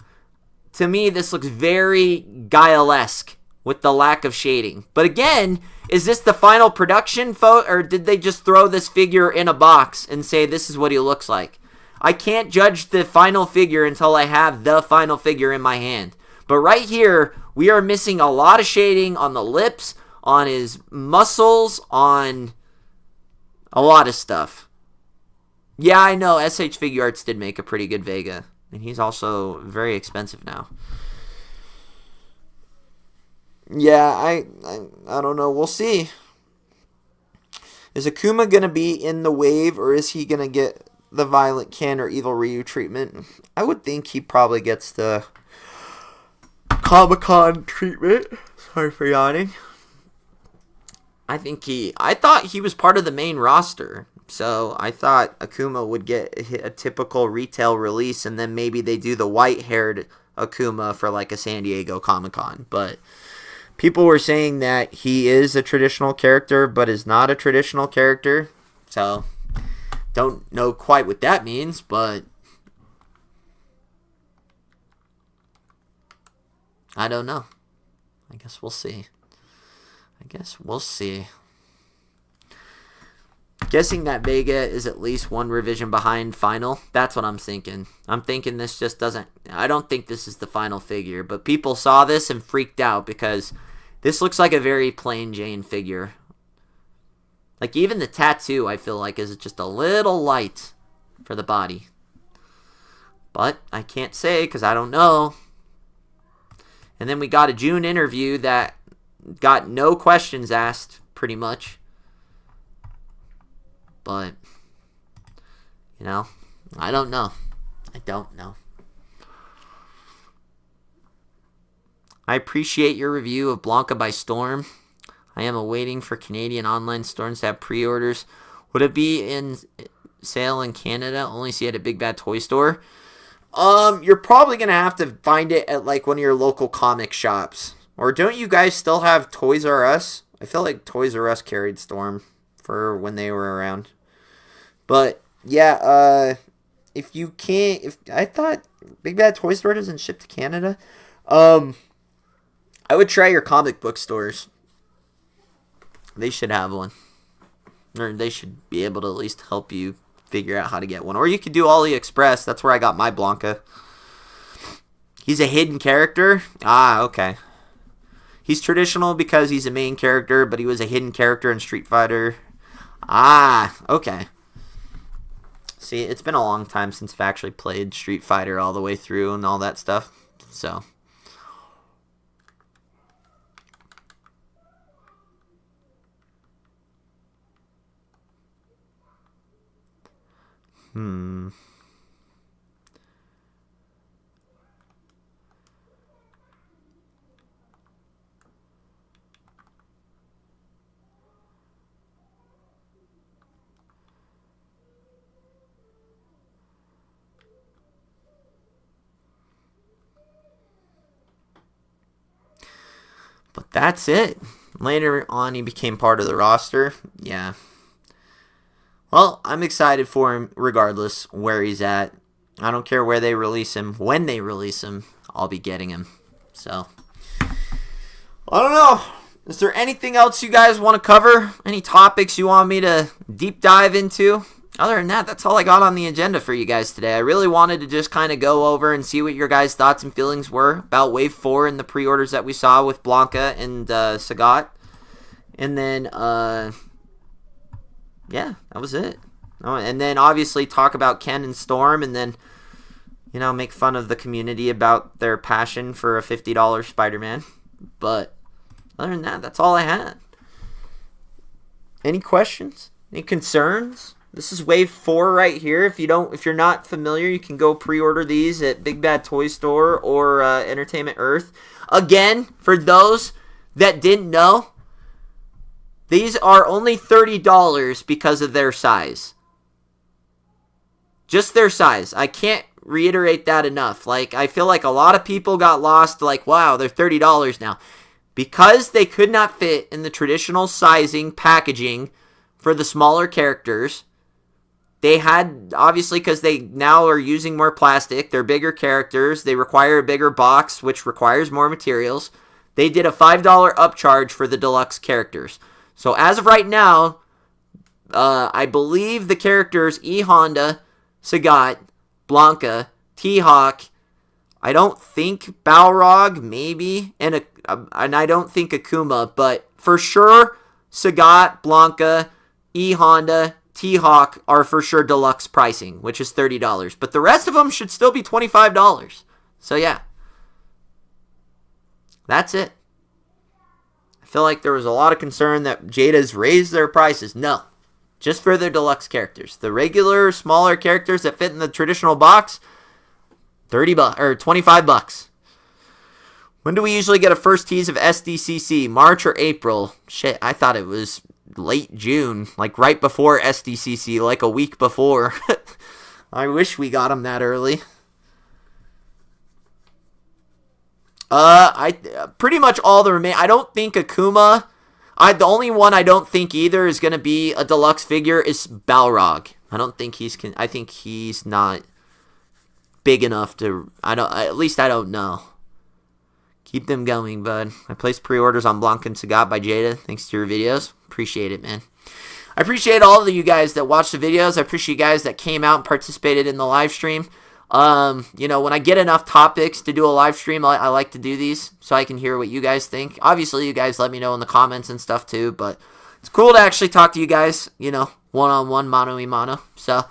to me, this looks very Guile-esque with the lack of shading. But again, is this the final production photo, or did they just throw this figure in a box and say this is what he looks like? I can't judge the final figure until I have the final figure in my hand. But right here, we are missing a lot of shading on the lips, on his muscles, on a lot of stuff. Yeah, I know. SH Figure Arts did make a pretty good Vega. And he's also very expensive now. Yeah, I don't know. We'll see. Is Akuma going to be in the wave, or is he going to get the Violent Ken or Evil Ryu treatment? I would think he probably gets the Comic-Con treatment. Sorry for yawning. I thought he was part of the main roster. So I thought Akuma would get a typical retail release, and then maybe they do the white-haired Akuma for like a San Diego Comic-Con. But people were saying that he is a traditional character, but is not a traditional character. So don't know quite what that means, but I don't know. I guess we'll see. Guessing that Vega is at least one revision behind final. That's what I'm thinking. I'm thinking this just doesn't... I don't think this is the final figure. But people saw this and freaked out because this looks like a very plain Jane figure. Like even the tattoo, I feel like, is just a little light for the body. But I can't say because I don't know. And then we got a June interview that got no questions asked, pretty much. But, you know, I don't know. I appreciate your review of Blanka by Storm. I am awaiting for Canadian online stores to have pre-orders. Would it be in sale in Canada? Only see it at Big Bad Toy Store. You're probably going to have to find it at like one of your local comic shops. Or don't you guys still have Toys R Us? I feel like Toys R Us carried Storm for when they were around. But yeah, if you can't, I thought Big Bad Toy Store doesn't ship to Canada. I would try your comic book stores. They should have one, or they should be able to at least help you figure out how to get one. Or you could do AliExpress. That's where I got my Blanka. He's a hidden character. Ah, okay. He's traditional because he's a main character, but he was a hidden character in Street Fighter. Ah, okay. See, it's been a long time since I've actually played Street Fighter all the way through and all that stuff. So, but that's it. Later on, he became part of the roster. Yeah. Well, I'm excited for him regardless where he's at. I don't care where they release him. When they release him, I'll be getting him. So, I don't know. Is there anything else you guys want to cover? Any topics you want me to deep dive into? Other than that, that's all I got on the agenda for you guys today. I really wanted to just kind of go over and see what your guys' thoughts and feelings were about Wave 4 and the pre-orders that we saw with Blanka and Sagat. And then, yeah, that was it. Oh, and then obviously talk about Ken and Storm, and then, you know, make fun of the community about their passion for a $50 Spider-Man. But other than that, that's all I had. Any questions? Any concerns? This is Wave 4 right here. If you're not familiar, you can go pre-order these at Big Bad Toy Store or Entertainment Earth. Again, for those that didn't know, these are only $30 because of their size. Just their size. I can't reiterate that enough. Like, I feel like a lot of people got lost, like, wow, they're $30 now. Because they could not fit in the traditional sizing packaging for the smaller characters, they had, obviously, because they now are using more plastic, they're bigger characters, they require a bigger box, which requires more materials. They did a $5 upcharge for the deluxe characters. So as of right now, I believe the characters E. Honda, Sagat, Blanka, T-Hawk, I don't think Balrog, maybe, and I don't think Akuma, but for sure, Sagat, Blanka, E-Honda, T-Hawk are for sure deluxe pricing, which is $30. But the rest of them should still be $25. So yeah, that's it. I feel like there was a lot of concern that Jada's raised their prices. No, just for their deluxe characters. The regular, smaller characters that fit in the traditional box, $30 or $25. When do we usually get a first tease of SDCC? March or April? Shit, I thought it was late June, like right before SDCC, like a week before. I wish we got them that early. I pretty much all the remain. I don't think Akuma. The only one I don't think either is gonna be a deluxe figure is Balrog. I don't think I think he's not big enough to. At least I don't know. Keep them going, bud. I placed pre-orders on Blanka and Sagat by Jada. Thanks to your videos. Appreciate it, man. I appreciate all of you guys that watched the videos. I appreciate you guys that came out and participated in the live stream. You know, when I get enough topics to do a live stream, I like to do these so I can hear what you guys think. Obviously, you guys let me know in the comments and stuff too, but it's cool to actually talk to you guys, you know, one-on-one, mano-a-mano. So,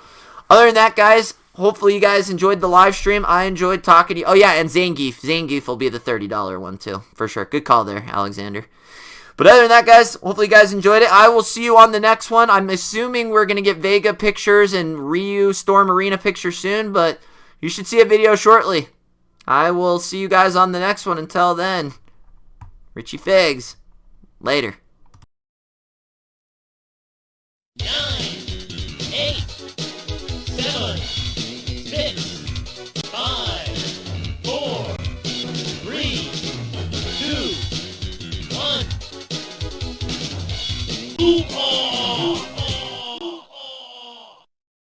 other than that, guys, hopefully you guys enjoyed the live stream. I enjoyed talking to you. Oh, yeah, and Zangief. Zangief will be the $30 one, too, for sure. Good call there, Alexander. But other than that, guys, hopefully you guys enjoyed it. I will see you on the next one. I'm assuming we're going to get Vega pictures and Ryu Storm Arena pictures soon, but you should see a video shortly. I will see you guys on the next one. Until then, Richie Figs. Later.